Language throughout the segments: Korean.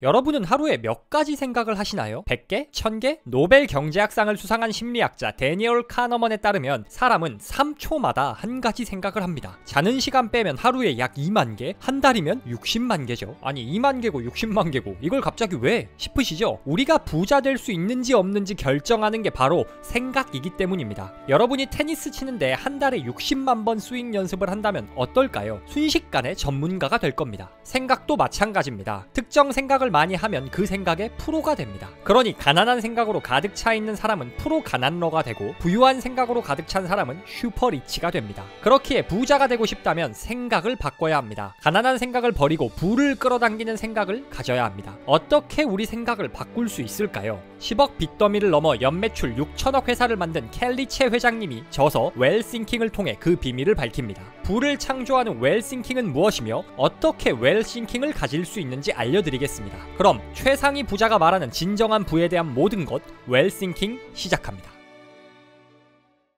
여러분은 하루에 몇 가지 생각을 하시나요? 100개? 1000개? 노벨 경제학상을 수상한 심리학자 데니얼 카너먼에 따르면 사람은 3초마다 한 가지 생각을 합니다. 자는 시간 빼면 하루에 약 2만 개, 한 달이면 60만 개죠. 아니 2만 개고 60만 개고 이걸 갑자기 왜? 싶으시죠? 우리가 부자 될 수 있는지 없는지 결정하는 게 바로 생각이기 때문입니다. 여러분이 테니스 치는데 한 달에 60만 번 스윙 연습을 한다면 어떨까요? 순식간에 전문가가 될 겁니다. 생각도 마찬가지입니다. 특정 생각을 많이 하면 그 생각의 프로가 됩니다. 그러니 가난한 생각으로 가득 차 있는 사람은 프로 가난러가 되고 부유한 생각으로 가득 찬 사람은 슈퍼 리치가 됩니다. 그렇기에 부자가 되고 싶다면 생각을 바꿔야 합니다. 가난한 생각을 버리고 부를 끌어당기는 생각을 가져야 합니다. 어떻게 우리 생각을 바꿀 수 있을까요? 10억 빚더미를 넘어 연매출 6천억 회사를 만든 켈리 채 회장님이 저서 웰싱킹을 통해 그 비밀을 밝힙니다. 부를 창조하는 웰싱킹은 무엇이며 어떻게 웰싱킹을 가질 수 있는지 알려드리겠습니다. 그럼 최상위 부자가 말하는 진정한 부에 대한 모든 것 웰싱킹 시작합니다.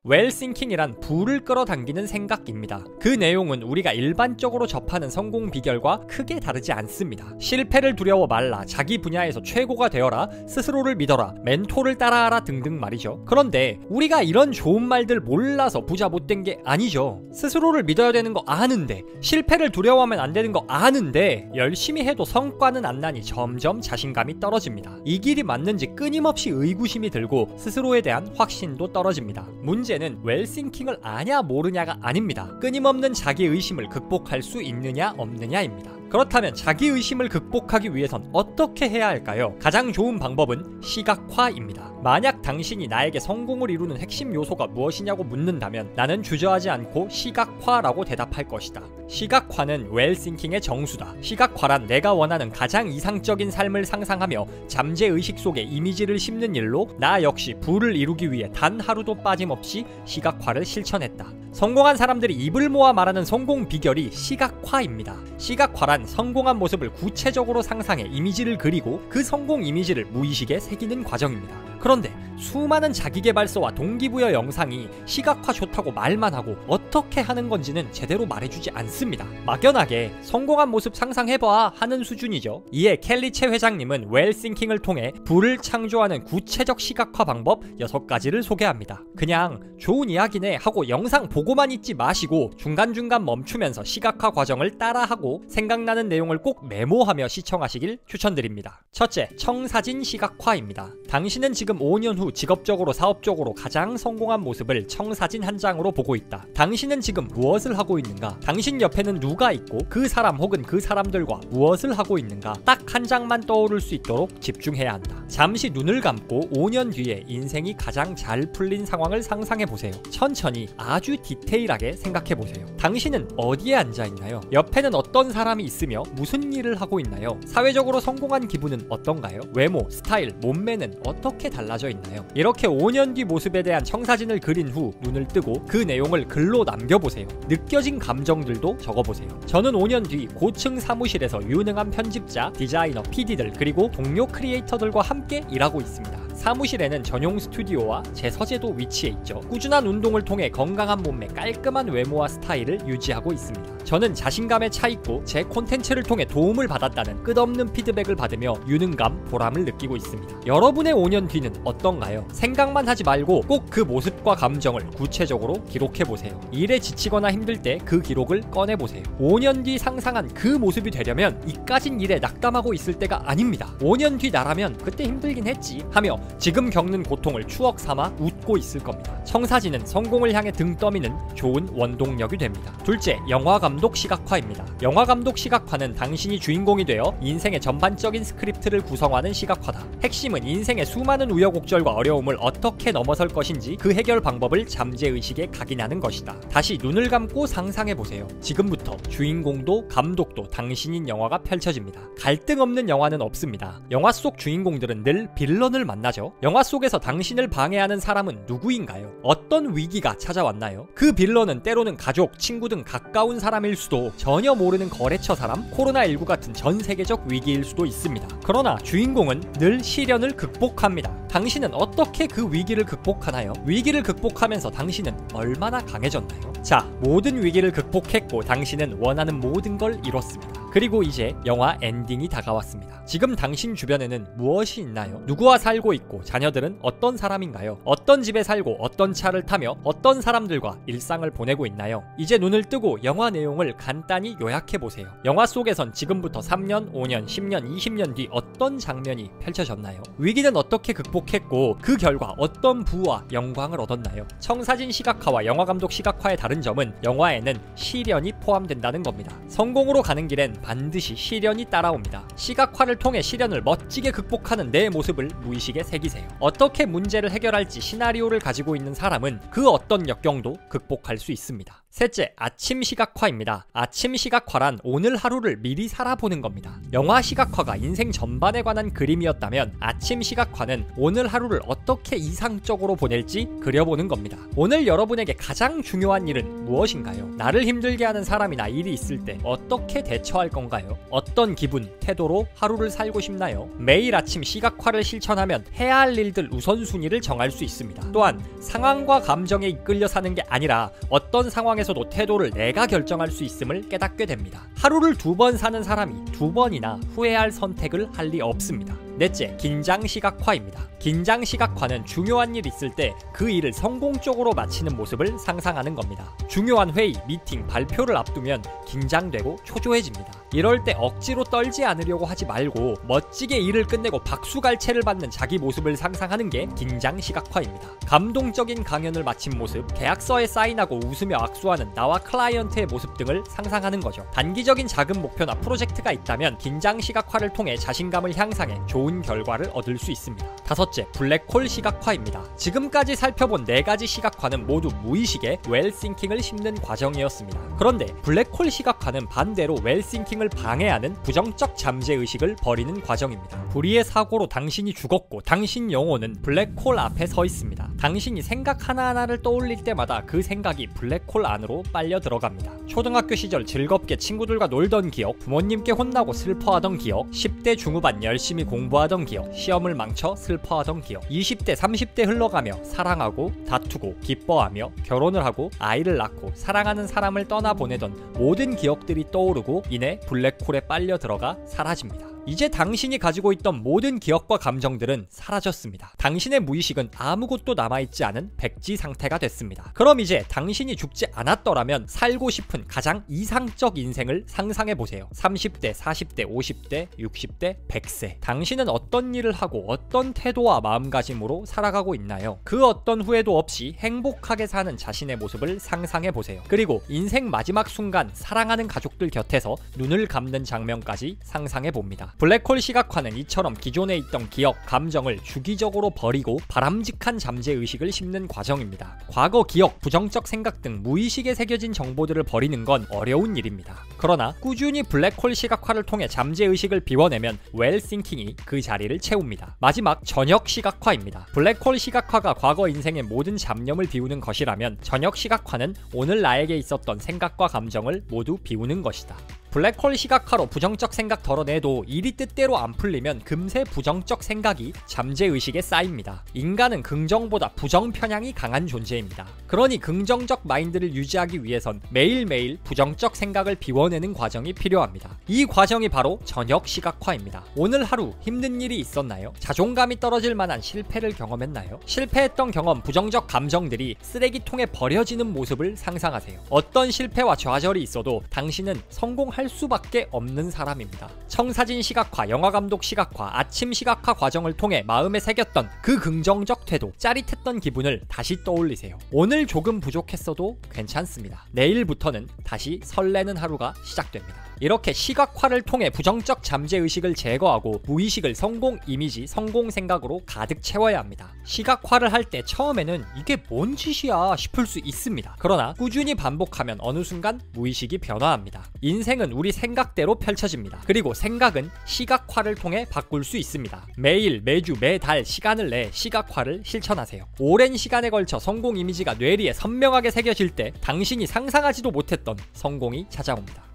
웰싱킹이란 부를 끌어당기는 생각입니다. 그 내용은 우리가 일반적으로 접하는 성공 비결과 크게 다르지 않습니다. 실패를 두려워 말라, 자기 분야에서 최고가 되어라, 스스로를 믿어라, 멘토를 따라하라 등등 말이죠. 그런데 우리가 이런 좋은 말들 몰라서 부자 못된 게 아니죠. 스스로를 믿어야 되는 거 아는데, 실패를 두려워하면 안 되는 거 아는데 열심히 해도 성과는 안 나니 점점 자신감이 떨어집니다. 이 길이 맞는지 끊임없이 의구심이 들고 스스로에 대한 확신도 떨어집니다. 문제는 웰싱킹을 아냐 모르냐가 아닙니다. 끊임없는 자기의심을 극복할 수 있느냐 없느냐입니다. 그렇다면 자기의심을 극복하기 위해선 어떻게 해야 할까요? 가장 좋은 방법은 시각화입니다. 만약 당신이 나에게 성공을 이루는 핵심 요소가 무엇이냐고 묻는다면 나는 주저하지 않고 시각화라고 대답할 것이다. 시각화는 웰싱킹의 정수다. 시각화란 내가 원하는 가장 이상적인 삶을 상상하며 잠재의식 속에 이미지를 심는 일로 나 역시 부를 이루기 위해 단 하루도 빠짐없이 시각화를 실천했다. 성공한 사람들이 입을 모아 말하는 성공 비결이 시각화입니다. 시각화란 성공한 모습을 구체적으로 상상해 이미지를 그리고 그 성공 이미지를 무의식에 새기는 과정입니다. 그런데 수많은 자기계발서와 동기부여 영상이 시각화 좋다고 말만 하고 어떻게 하는 건지는 제대로 말해주지 않습니다. 막연하게 성공한 모습 상상해봐 하는 수준이죠. 이에 켈리 채 회장님은 웰싱킹을 통해 부를 창조하는 구체적 시각화 방법 6가지를 소개합니다. 그냥 좋은 이야기네 하고 영상 보고만 있지 마시고 중간중간 멈추면서 시각화 과정을 따라하고 생각나는 내용을 꼭 메모하며 시청하시길 추천드립니다. 첫째, 청사진 시각화입니다. 당신은 지금 5년 후 직업적으로 사업적으로 가장 성공한 모습을 청사진 한 장으로 보고 있다. 당신은 지금 무엇을 하고 있는가? 당신 옆에는 누가 있고 그 사람 혹은 그 사람들과 무엇을 하고 있는가? 딱 한 장만 떠오를 수 있도록 집중해야 한다. 잠시 눈을 감고 5년 뒤에 인생이 가장 잘 풀린 상황을 상상해보세요. 천천히 아주 디테일하게 생각해보세요. 당신은 어디에 앉아있나요? 옆에는 어떤 사람이 있으며 무슨 일을 하고 있나요? 사회적으로 성공한 기분은 어떤가요? 외모, 스타일, 몸매는 어떻게 달라져 있나요? 이렇게 5년 뒤 모습에 대한 청사진을 그린 후 눈을 뜨고 그 내용을 글로 남겨보세요. 느껴진 감정들도 적어보세요. 저는 5년 뒤 고층 사무실에서 유능한 편집자, 디자이너, PD들 그리고 동료 크리에이터들과 함께 일하고 있습니다. 사무실에는 전용 스튜디오와 제 서재도 위치해 있죠. 꾸준한 운동을 통해 건강한 몸매, 깔끔한 외모와 스타일을 유지하고 있습니다. 저는 자신감에 차 있고 제 콘텐츠를 통해 도움을 받았다는 끝없는 피드백을 받으며 유능감, 보람을 느끼고 있습니다. 여러분의 5년 뒤는 어떤가요? 생각만 하지 말고 꼭 그 모습과 감정을 구체적으로 기록해보세요. 일에 지치거나 힘들 때 그 기록을 꺼내보세요. 5년 뒤 상상한 그 모습이 되려면 이까진 일에 낙담하고 있을 때가 아닙니다. 5년 뒤 나라면 그때 힘들긴 했지 하며 지금 겪는 고통을 추억 삼아 웃고 있을 겁니다. 청사진은 성공을 향해 등 떠미는 좋은 원동력이 됩니다. 둘째, 영화감독 시각화입니다. 영화감독 시각화는 당신이 주인공이 되어 인생의 전반적인 스크립트를 구성하는 시각화다. 핵심은 인생의 수많은 우여곡절과 어려움을 어떻게 넘어설 것인지 그 해결 방법을 잠재의식에 각인하는 것이다. 다시 눈을 감고 상상해보세요. 지금부터 주인공도 감독도 당신인 영화가 펼쳐집니다. 갈등 없는 영화는 없습니다. 영화 속 주인공들은 늘 빌런을 만나죠. 영화 속에서 당신을 방해하는 사람은 누구인가요? 어떤 위기가 찾아왔나요? 그 빌런은 때로는 가족, 친구 등 가까운 사람일 수도, 전혀 모르는 거래처 사람, 코로나19 같은 전 세계적 위기일 수도 있습니다. 그러나 주인공은 늘 시련을 극복합니다. 당신은 어떻게 그 위기를 극복하나요? 위기를 극복하면서 당신은 얼마나 강해졌나요? 자, 모든 위기를 극복했고 당신은 원하는 모든 걸 이뤘습니다. 그리고 이제 영화 엔딩이 다가왔습니다. 지금 당신 주변에는 무엇이 있나요? 누구와 살고 있고 자녀들은 어떤 사람인가요? 어떤 집에 살고 어떤 차를 타며 어떤 사람들과 일상을 보내고 있나요? 이제 눈을 뜨고 영화 내용을 간단히 요약해보세요. 영화 속에선 지금부터 3년, 5년, 10년, 20년 뒤 어떤 장면이 펼쳐졌나요? 위기는 어떻게 극복했고 그 결과 어떤 부와 영광을 얻었나요? 청사진 시각화와 영화감독 시각화의 다른 점은 영화에는 시련이 포함된다는 겁니다. 성공으로 가는 길엔 반드시 시련이 따라옵니다. 시각화를 통해 시련을 멋지게 극복하는 내 모습을 무의식에 새기세요. 어떻게 문제를 해결할지 시나리오를 가지고 있는 사람은 그 어떤 역경도 극복할 수 있습니다. 셋째, 아침 시각화입니다. 아침 시각화란 오늘 하루를 미리 살아보는 겁니다. 영화 시각화가 인생 전반에 관한 그림이었다면 아침 시각화는 오늘 하루를 어떻게 이상적으로 보낼지 그려보는 겁니다. 오늘 여러분에게 가장 중요한 일은 무엇인가요? 나를 힘들게 하는 사람이나 일이 있을 때 어떻게 대처할 건가요? 어떤 기분, 태도로 하루를 살고 싶나요? 매일 아침 시각화를 실천하면 해야 할 일들 우선순위를 정할 수 있습니다. 또한 상황과 감정에 이끌려 사는 게 아니라 어떤 상황에서도 태도를 내가 결정할 수 있음을 깨닫게 됩니다. 하루를 2번 사는 사람이 2번이나 후회할 선택을 할 리 없습니다. 넷째, 긴장 시각화입니다. 긴장 시각화는 중요한 일이 있을 때 그 일을 성공적으로 마치는 모습을 상상하는 겁니다. 중요한 회의, 미팅, 발표를 앞두면 긴장되고 초조해집니다. 이럴 때 억지로 떨지 않으려고 하지 말고 멋지게 일을 끝내고 박수갈채를 받는 자기 모습을 상상하는 게 긴장 시각화입니다. 감동적인 강연을 마친 모습, 계약서에 사인하고 웃으며 악수하는 나와 클라이언트의 모습 등을 상상하는 거죠. 단기적인 작은 목표나 프로젝트가 있다면 긴장 시각화를 통해 자신감을 향상해 좋은 결과를 얻을 수 있습니다. 다섯째, 블랙홀 시각화입니다. 지금까지 살펴본 4가지 시각화는 모두 무의식에 웰싱킹을 심는 과정이었습니다. 그런데 블랙홀 시각화는 반대로 웰싱킹을 방해하는 부정적 잠재의식을 버리는 과정입니다. 불의의 사고로 당신이 죽었고 당신 영혼은 블랙홀 앞에 서 있습니다. 당신이 생각 하나하나를 떠올릴 때마다 그 생각이 블랙홀 안으로 빨려 들어갑니다. 초등학교 시절 즐겁게 친구들과 놀던 기억, 부모님께 혼나고 슬퍼하던 기억, 10대 중후반 열심히 공부하던 기억, 시험을 망쳐 슬퍼하던 기억, 20대 30대 흘러가며 사랑하고 다투고 기뻐하며 결혼을 하고 아이를 낳고 사랑하는 사람을 떠나보내던 모든 기억들이 떠오르고 이내 블랙홀에 빨려 들어가 사라집니다. 이제 당신이 가지고 있던 모든 기억과 감정들은 사라졌습니다. 당신의 무의식은 아무것도 남아있지 않은 백지 상태가 됐습니다. 그럼 이제 당신이 죽지 않았더라면 살고 싶은 가장 이상적 인생을 상상해보세요. 30대, 40대, 50대, 60대, 100세. 당신은 어떤 일을 하고 어떤 태도와 마음가짐으로 살아가고 있나요? 그 어떤 후회도 없이 행복하게 사는 자신의 모습을 상상해보세요. 그리고 인생 마지막 순간 사랑하는 가족들 곁에서 눈을 감는 장면까지 상상해봅니다. 블랙홀 시각화는 이처럼 기존에 있던 기억, 감정을 주기적으로 버리고 바람직한 잠재의식을 심는 과정입니다. 과거 기억, 부정적 생각 등 무의식에 새겨진 정보들을 버리는 건 어려운 일입니다. 그러나 꾸준히 블랙홀 시각화를 통해 잠재의식을 비워내면 웰싱킹이 그 자리를 채웁니다. 마지막, 저녁 시각화입니다. 블랙홀 시각화가 과거 인생의 모든 잡념을 비우는 것이라면 저녁 시각화는 오늘 나에게 있었던 생각과 감정을 모두 비우는 것이다. 블랙홀 시각화로 부정적 생각 덜어내도 일이 뜻대로 안 풀리면 금세 부정적 생각이 잠재의식에 쌓입니다. 인간은 긍정보다 부정 편향이 강한 존재입니다. 그러니 긍정적 마인드를 유지하기 위해선 매일매일 부정적 생각을 비워내는 과정이 필요합니다. 이 과정이 바로 저녁 시각화입니다. 오늘 하루 힘든 일이 있었나요? 자존감이 떨어질 만한 실패를 경험했나요? 실패했던 경험, 부정적 감정들이 쓰레기통에 버려지는 모습을 상상하세요. 어떤 실패와 좌절이 있어도 당신은 성공할 수밖에 없는 사람입니다. 청사진 시각화, 영화감독 시각화, 아침 시각화 과정을 통해 마음에 새겼던 그 긍정적 태도, 짜릿했던 기분을 다시 떠올리세요. 오늘 조금 부족했어도 괜찮습니다. 내일부터는 다시 설레는 하루가 시작됩니다. 이렇게 시각화를 통해 부정적 잠재의식을 제거하고 무의식을 성공 이미지, 성공 생각으로 가득 채워야 합니다. 시각화를 할 때 처음에는 이게 뭔 짓이야 싶을 수 있습니다. 그러나 꾸준히 반복하면 어느 순간 무의식이 변화합니다. 인생은 우리 생각대로 펼쳐집니다. 그리고 생각은 시각화를 통해 바꿀 수 있습니다. 매일, 매주, 매달 시간을 내 시각화를 실천하세요. 오랜 시간에 걸쳐 성공 이미지가 뇌리에 선명하게 새겨질 때 당신이 상상하지도 못했던 성공이 찾아옵니다.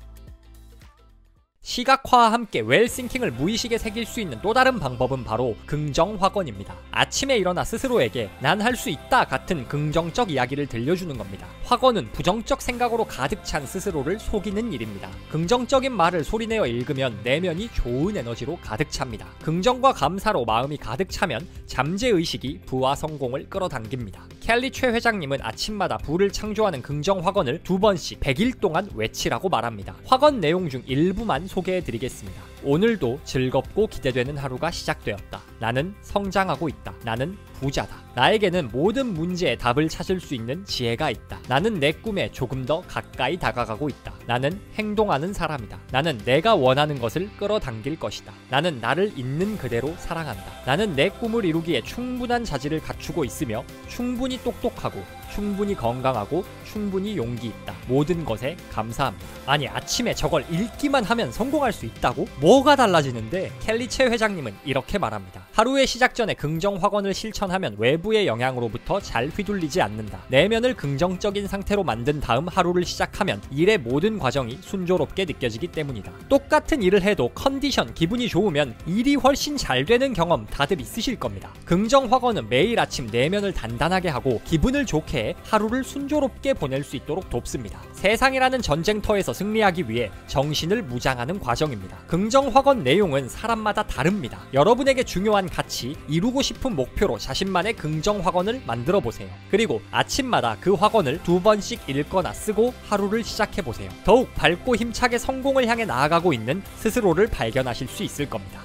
시각화와 함께 웰싱킹을 무의식에 새길 수 있는 또 다른 방법은 바로 긍정 확언입니다. 아침에 일어나 스스로에게 난 할 수 있다 같은 긍정적 이야기를 들려주는 겁니다. 확언은 부정적 생각으로 가득 찬 스스로를 속이는 일입니다. 긍정적인 말을 소리내어 읽으면 내면이 좋은 에너지로 가득 찹니다. 긍정과 감사로 마음이 가득 차면 잠재의식이 부와 성공을 끌어당깁니다. 켈리 최 회장님은 아침마다 부를 창조하는 긍정 확언을 2번씩 100일 동안 외치라고 말합니다. 확언 내용 중 일부만 소개해드리겠습니다. 오늘도 즐겁고 기대되는 하루가 시작되었다. 나는 성장하고 있다. 나는 부자다. 나에게는 모든 문제의 답을 찾을 수 있는 지혜가 있다. 나는 내 꿈에 조금 더 가까이 다가가고 있다. 나는 행동하는 사람이다. 나는 내가 원하는 것을 끌어당길 것이다. 나는 나를 있는 그대로 사랑한다. 나는 내 꿈을 이루기에 충분한 자질을 갖추고 있으며 충분히 똑똑하고 충분히 건강하고 충분히 용기 있다. 모든 것에 감사합니다. 아니, 아침에 저걸 읽기만 하면 성공할 수 있다고? 뭐가 달라지는데? 켈리 최 회장님은 이렇게 말합니다. 하루의 시작 전에 긍정 확언을 실천하면 외부의 영향으로부터 잘 휘둘리지 않는다. 내면을 긍정적인 상태로 만든 다음 하루를 시작하면 일의 모든 과정이 순조롭게 느껴지기 때문이다. 똑같은 일을 해도 컨디션, 기분이 좋으면 일이 훨씬 잘 되는 경험 다들 있으실 겁니다. 긍정 확언은 매일 아침 내면을 단단하게 하고 기분을 좋게 해 하루를 순조롭게 보낼 수 있도록 돕습니다. 세상이라는 전쟁터에서 승리하기 위해 정신을 무장하는 과정입니다. 긍정 확언 내용은 사람마다 다릅니다. 여러분에게 중요한 가치, 이루고 싶은 목표로 자신만의 긍정 확언을 만들어 보세요. 그리고 아침마다 그 확언을 2번씩 읽거나 쓰고 하루를 시작해 보세요. 더욱 밝고 힘차게 성공을 향해 나아가고 있는 스스로를 발견하실 수 있을 겁니다.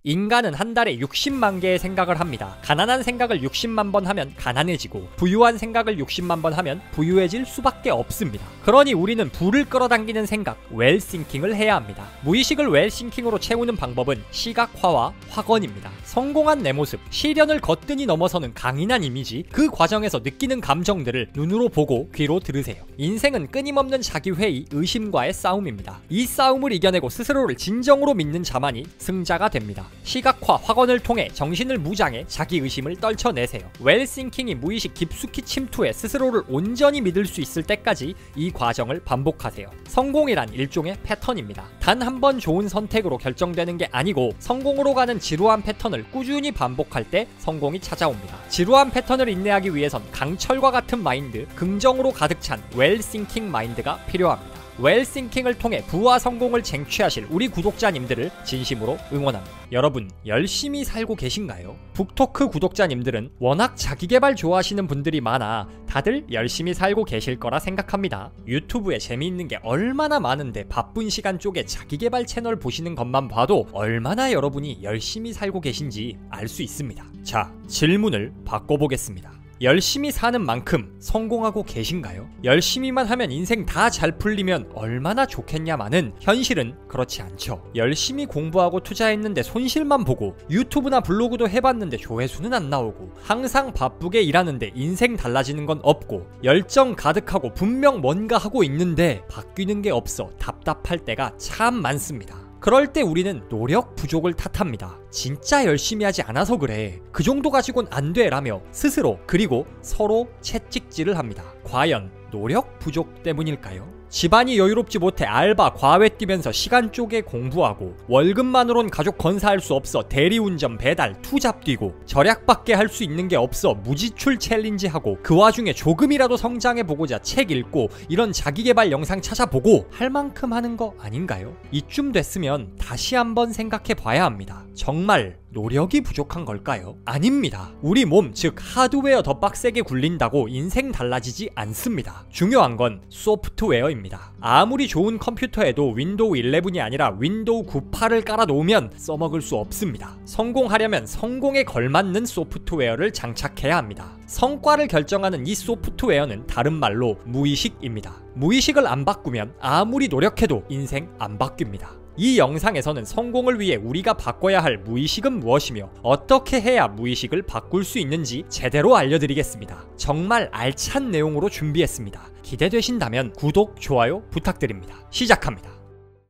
인간은 한 달에 60만 개의 생각을 합니다. 가난한 생각을 60만 번 하면 가난해지고 부유한 생각을 60만 번 하면 부유해질 수밖에 없습니다. 그러니 우리는 부를 끌어당기는 생각, 웰싱킹을 해야 합니다. 무의식을 웰싱킹으로 채우는 방법은 시각화와 확언입니다. 성공한 내 모습, 시련을 거뜬히 넘어서는 강인한 이미지, 그 과정에서 느끼는 감정들을 눈으로 보고 귀로 들으세요. 인생은 끊임없는 자기회의, 의심과의 싸움입니다. 이 싸움을 이겨내고 스스로를 진정으로 믿는 자만이 승자가 됩니다. 시각화, 확언을 통해 정신을 무장해 자기의심을 떨쳐내세요. 웰싱킹이 무의식 깊숙이 침투해 스스로를 온전히 믿을 수 있을 때까지 이 과정을 반복하세요. 성공이란 일종의 패턴입니다. 단 한 번 좋은 선택으로 결정되는 게 아니고 성공으로 가는 지루한 패턴을 꾸준히 반복할 때 성공이 찾아옵니다. 지루한 패턴을 인내하기 위해선 강철과 같은 마인드, 긍정으로 가득 찬 웰싱킹 마인드가 필요합니다. 웰싱킹을 통해 부와 성공을 쟁취하실 우리 구독자님들을 진심으로 응원합니다. 여러분, 열심히 살고 계신가요? 북토크 구독자님들은 워낙 자기계발 좋아하시는 분들이 많아 다들 열심히 살고 계실 거라 생각합니다. 유튜브에 재미있는 게 얼마나 많은데 바쁜 시간 쪽에 자기계발 채널 보시는 것만 봐도 얼마나 여러분이 열심히 살고 계신지 알 수 있습니다. 자, 질문을 바꿔보겠습니다. 열심히 사는 만큼 성공하고 계신가요? 열심히만 하면 인생 다 잘 풀리면 얼마나 좋겠냐마는 현실은 그렇지 않죠. 열심히 공부하고 투자했는데 손실만 보고 유튜브나 블로그도 해봤는데 조회수는 안 나오고 항상 바쁘게 일하는데 인생 달라지는 건 없고 열정 가득하고 분명 뭔가 하고 있는데 바뀌는 게 없어 답답할 때가 참 많습니다. 그럴 때 우리는 노력 부족을 탓합니다. 진짜 열심히 하지 않아서 그래. 그 정도 가지고는 안 돼 라며 스스로 그리고 서로 채찍질을 합니다. 과연 노력 부족 때문일까요? 집안이 여유롭지 못해 알바, 과외 뛰면서 시간 쪼개 공부하고 월급만으론 가족 건사할 수 없어 대리운전, 배달, 투잡 뛰고 절약밖에 할 수 있는 게 없어 무지출 챌린지 하고 그 와중에 조금이라도 성장해보고자 책 읽고 이런 자기계발 영상 찾아보고 할 만큼 하는 거 아닌가요? 이쯤 됐으면 다시 한번 생각해봐야 합니다. 정말 노력이 부족한 걸까요? 아닙니다. 우리 몸, 즉 하드웨어 더 빡세게 굴린다고 인생 달라지지 않습니다. 중요한 건 소프트웨어입니다. 아무리 좋은 컴퓨터에도 윈도우 11이 아니라 윈도우 98을 깔아놓으면 써먹을 수 없습니다. 성공하려면 성공에 걸맞는 소프트웨어를 장착해야 합니다. 성과를 결정하는 이 소프트웨어는 다른 말로 무의식입니다. 무의식을 안 바꾸면 아무리 노력해도 인생 안 바뀝니다. 이 영상에서는 성공을 위해 우리가 바꿔야 할 무의식은 무엇이며 어떻게 해야 무의식을 바꿀 수 있는지 제대로 알려드리겠습니다. 정말 알찬 내용으로 준비했습니다. 기대되신다면 구독, 좋아요 부탁드립니다. 시작합니다.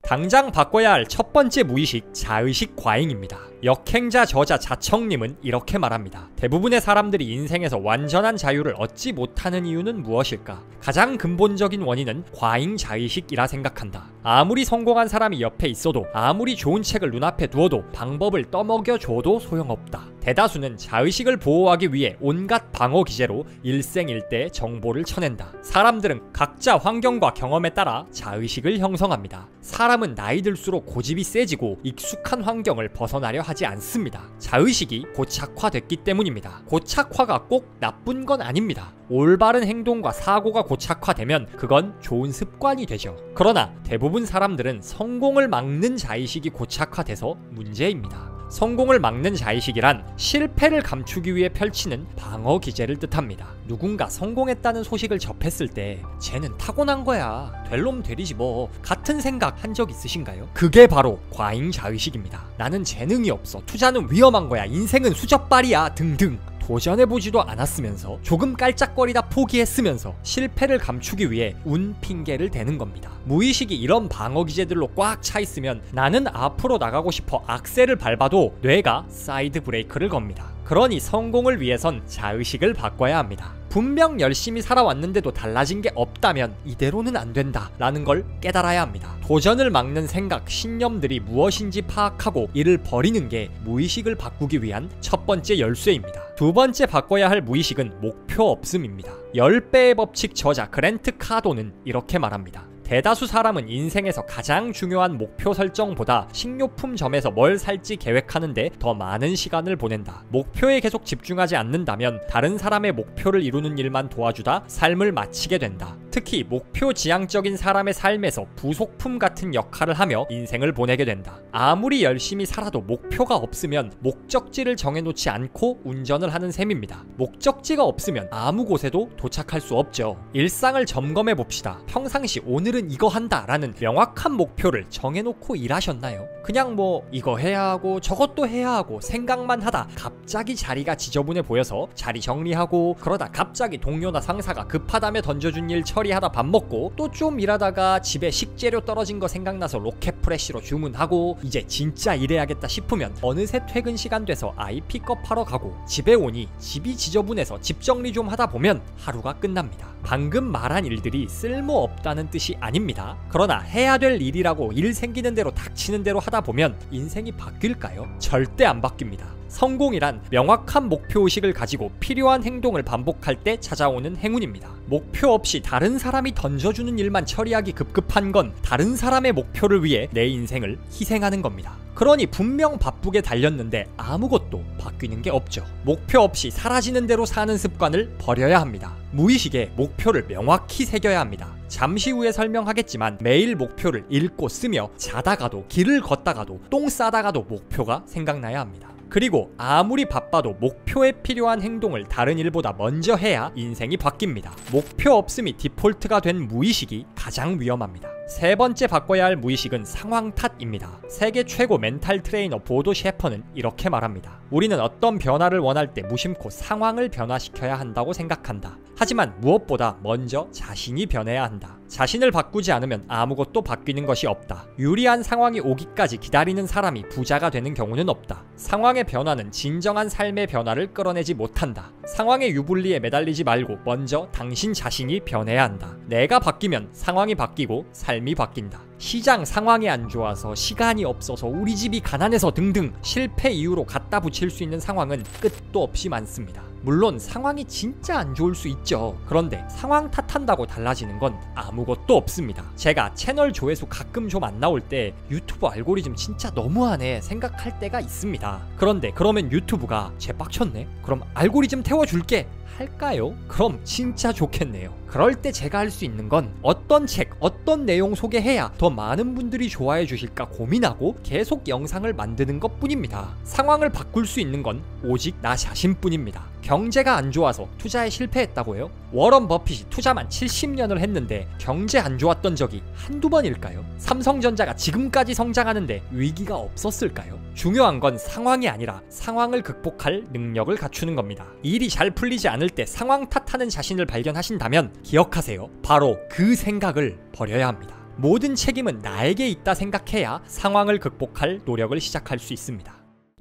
당장 바꿔야 할 첫 번째 무의식, 자의식 과잉입니다. 역행자 저자 자청님은 이렇게 말합니다. 대부분의 사람들이 인생에서 완전한 자유를 얻지 못하는 이유는 무엇일까? 가장 근본적인 원인은 과잉자의식이라 생각한다. 아무리 성공한 사람이 옆에 있어도, 아무리 좋은 책을 눈앞에 두어도 방법을 떠먹여줘도 소용없다. 대다수는 자의식을 보호하기 위해 온갖 방어 기제로 일생일대 정보를 쳐낸다. 사람들은 각자 환경과 경험에 따라 자의식을 형성합니다. 사람은 나이 들수록 고집이 세지고 익숙한 환경을 벗어나려 하지 않습니다. 자의식이 고착화됐기 때문입니다. 고착화가 꼭 나쁜 건 아닙니다. 올바른 행동과 사고가 고착화되면 그건 좋은 습관이 되죠. 그러나 대부분 사람들은 성공을 막는 자의식이 고착화돼서 문제입니다. 성공을 막는 자의식이란 실패를 감추기 위해 펼치는 방어 기제를 뜻합니다. 누군가 성공했다는 소식을 접했을 때 쟤는 타고난 거야, 될 놈 되리지 뭐, 같은 생각 한 적 있으신가요? 그게 바로 과잉 자의식입니다. 나는 재능이 없어, 투자는 위험한 거야, 인생은 수저발이야 등등. 도전해보지도 않았으면서, 조금 깔짝거리다 포기했으면서 실패를 감추기 위해 운 핑계를 대는 겁니다. 무의식이 이런 방어 기제들로 꽉 차 있으면 나는 앞으로 나가고 싶어 악셀을 밟아도 뇌가 사이드 브레이크를 겁니다. 그러니 성공을 위해선 자의식을 바꿔야 합니다. 분명 열심히 살아왔는데도 달라진 게 없다면 이대로는 안 된다 라는 걸 깨달아야 합니다. 도전을 막는 생각, 신념들이 무엇인지 파악하고 이를 버리는 게 무의식을 바꾸기 위한 첫 번째 열쇠입니다. 두 번째 바꿔야 할 무의식은 목표 없음입니다. 10배의 법칙 저자 그랜트 카도는 이렇게 말합니다. 대다수 사람은 인생에서 가장 중요한 목표 설정보다 식료품점에서 뭘 살지 계획하는데 더 많은 시간을 보낸다. 목표에 계속 집중하지 않는다면 다른 사람의 목표를 이루는 일만 도와주다 삶을 마치게 된다. 특히 목표 지향적인 사람의 삶에서 부속품 같은 역할을 하며 인생을 보내게 된다. 아무리 열심히 살아도 목표가 없으면 목적지를 정해놓지 않고 운전을 하는 셈입니다. 목적지가 없으면 아무 곳에도 도착할 수 없죠. 일상을 점검해 봅시다. 평상시 오늘은 이거 한다 라는 명확한 목표를 정해놓고 일하셨나요? 그냥 뭐 이거 해야 하고 저것도 해야 하고 생각만 하다 갑자기 자리가 지저분해 보여서 자리 정리하고, 그러다 갑자기 동료나 상사가 급하다며 던져준 일 처리하다 밥 먹고, 또 좀 일하다가 집에 식재료 떨어진 거 생각나서 로켓 프레쉬로 주문하고, 이제 진짜 일해야겠다 싶으면 어느새 퇴근 시간 돼서 아이 픽업하러 가고, 집에 오니 집이 지저분해서 집 정리 좀 하다 보면 하루가 끝납니다. 방금 말한 일들이 쓸모없다는 뜻이 아닙니다. 그러나 해야 될 일이라고 일 생기는 대로 닥치는 대로 하다 보면 인생이 바뀔까요? 절대 안 바뀝니다. 성공이란 명확한 목표의식을 가지고 필요한 행동을 반복할 때 찾아오는 행운입니다. 목표 없이 다른 사람이 던져주는 일만 처리하기 급급한 건 다른 사람의 목표를 위해 내 인생을 희생하는 겁니다. 그러니 분명 바쁘게 달렸는데 아무것도 바뀌는 게 없죠. 목표 없이 사라지는 대로 사는 습관을 버려야 합니다. 무의식에 목표를 명확히 새겨야 합니다. 잠시 후에 설명하겠지만 매일 목표를 읽고 쓰며 자다가도, 길을 걷다가도, 똥 싸다가도 목표가 생각나야 합니다. 그리고 아무리 바빠도 목표에 필요한 행동을 다른 일보다 먼저 해야 인생이 바뀝니다. 목표 없음이 디폴트가 된 무의식이 가장 위험합니다. 세 번째 바꿔야 할 무의식은 상황 탓입니다. 세계 최고 멘탈 트레이너 보도 셰퍼는 이렇게 말합니다. 우리는 어떤 변화를 원할 때 무심코 상황을 변화시켜야 한다고 생각한다. 하지만 무엇보다 먼저 자신이 변해야 한다. 자신을 바꾸지 않으면 아무것도 바뀌는 것이 없다. 유리한 상황이 오기까지 기다리는 사람이 부자가 되는 경우는 없다. 상황의 변화는 진정한 삶의 변화를 끌어내지 못한다. 상황의 유불리에 매달리지 말고 먼저 당신 자신이 변해야 한다. 내가 바뀌면 상황이 바뀌고 삶이 바뀐다. 시장 상황이 안 좋아서, 시간이 없어서, 우리 집이 가난해서 등등 실패 이유로 갖다 붙일 수 있는 상황은 끝도 없이 많습니다. 물론 상황이 진짜 안 좋을 수 있죠. 그런데 상황 탓한다고 달라지는 건 아무것도 없습니다. 제가 채널 조회수 가끔 좀 안 나올 때 유튜브 알고리즘 진짜 너무하네 생각할 때가 있습니다. 그런데 그러면 유튜브가 쟤 빡쳤네? 그럼 알고리즘 태워줄게 할까요? 그럼 진짜 좋겠네요. 그럴 때 제가 할 수 있는 건 어떤 책, 어떤 내용 소개해야 더 많은 분들이 좋아해 주실까 고민하고 계속 영상을 만드는 것 뿐입니다. 상황을 바꿀 수 있는 건 오직 나 자신뿐입니다. 경제가 안 좋아서 투자에 실패했다고요? 워런 버핏이 투자만 70년을 했는데 경제 안 좋았던 적이 한두 번일까요? 삼성전자가 지금까지 성장하는데 위기가 없었을까요? 중요한 건 상황이 아니라 상황을 극복할 능력을 갖추는 겁니다. 일이 잘 풀리지 않을 때 상황 탓하는 자신을 발견하신다면 기억하세요. 바로 그 생각을 버려야 합니다. 모든 책임은 나에게 있다 생각해야 상황을 극복할 노력을 시작할 수 있습니다.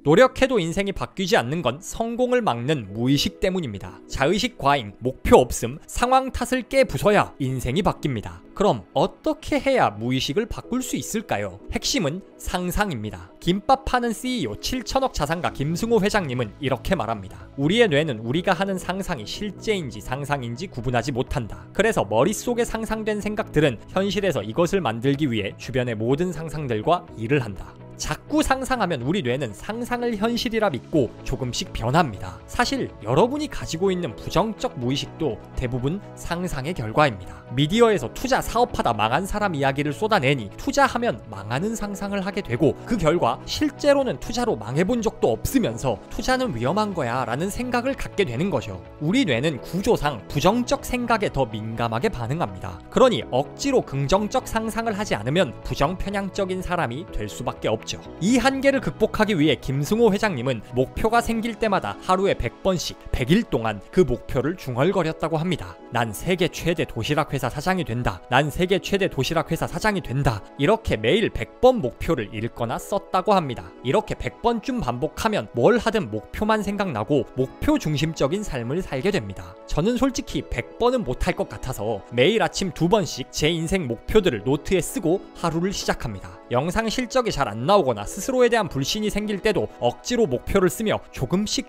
노력해도 인생이 바뀌지 않는 건 성공을 막는 무의식 때문입니다. 자의식 과잉, 목표 없음, 상황 탓을 깨부숴야 인생이 바뀝니다. 그럼 어떻게 해야 무의식을 바꿀 수 있을까요? 핵심은 상상입니다. 김밥 파는 CEO 7천억 자산가 김승호 회장님은 이렇게 말합니다. 우리의 뇌는 우리가 하는 상상이 실제인지 상상인지 구분하지 못한다. 그래서 머릿속에 상상된 생각들은 현실에서 이것을 만들기 위해 주변의 모든 상상들과 일을 한다. 자꾸 상상하면 우리 뇌는 상상을 현실이라 믿고 조금씩 변합니다. 사실 여러분이 가지고 있는 부정적 무의식도 대부분 상상의 결과입니다. 미디어에서 투자 사업하다 망한 사람 이야기를 쏟아내니 투자하면 망하는 상상을 하게 되고 그 결과 실제로는 투자로 망해본 적도 없으면서 투자는 위험한 거야 라는 생각을 갖게 되는 거죠. 우리 뇌는 구조상 부정적 생각에 더 민감하게 반응합니다. 그러니 억지로 긍정적 상상을 하지 않으면 부정편향적인 사람이 될 수밖에 없죠. 이 한계를 극복하기 위해 김승호 회장님은 목표가 생길 때마다 하루에 100번씩 100일 동안 그 목표를 중얼거렸다고 합니다. 난 세계 최대 도시락 회사 사장이 된다. 난 세계 최대 도시락 회사 사장이 된다. 이렇게 매일 100번 목표를 읽거나 썼다고 합니다. 이렇게 100번쯤 반복하면 뭘 하든 목표만 생각나고 목표 중심적인 삶을 살게 됩니다. 저는 솔직히 100번은 못할 것 같아서 매일 아침 2번씩 제 인생 목표들을 노트에 쓰고 하루를 시작합니다. 영상 실적이 잘 안 나오거나 스스로에 대한 불신이 생길 때도 억지로 목표를 쓰며 조금씩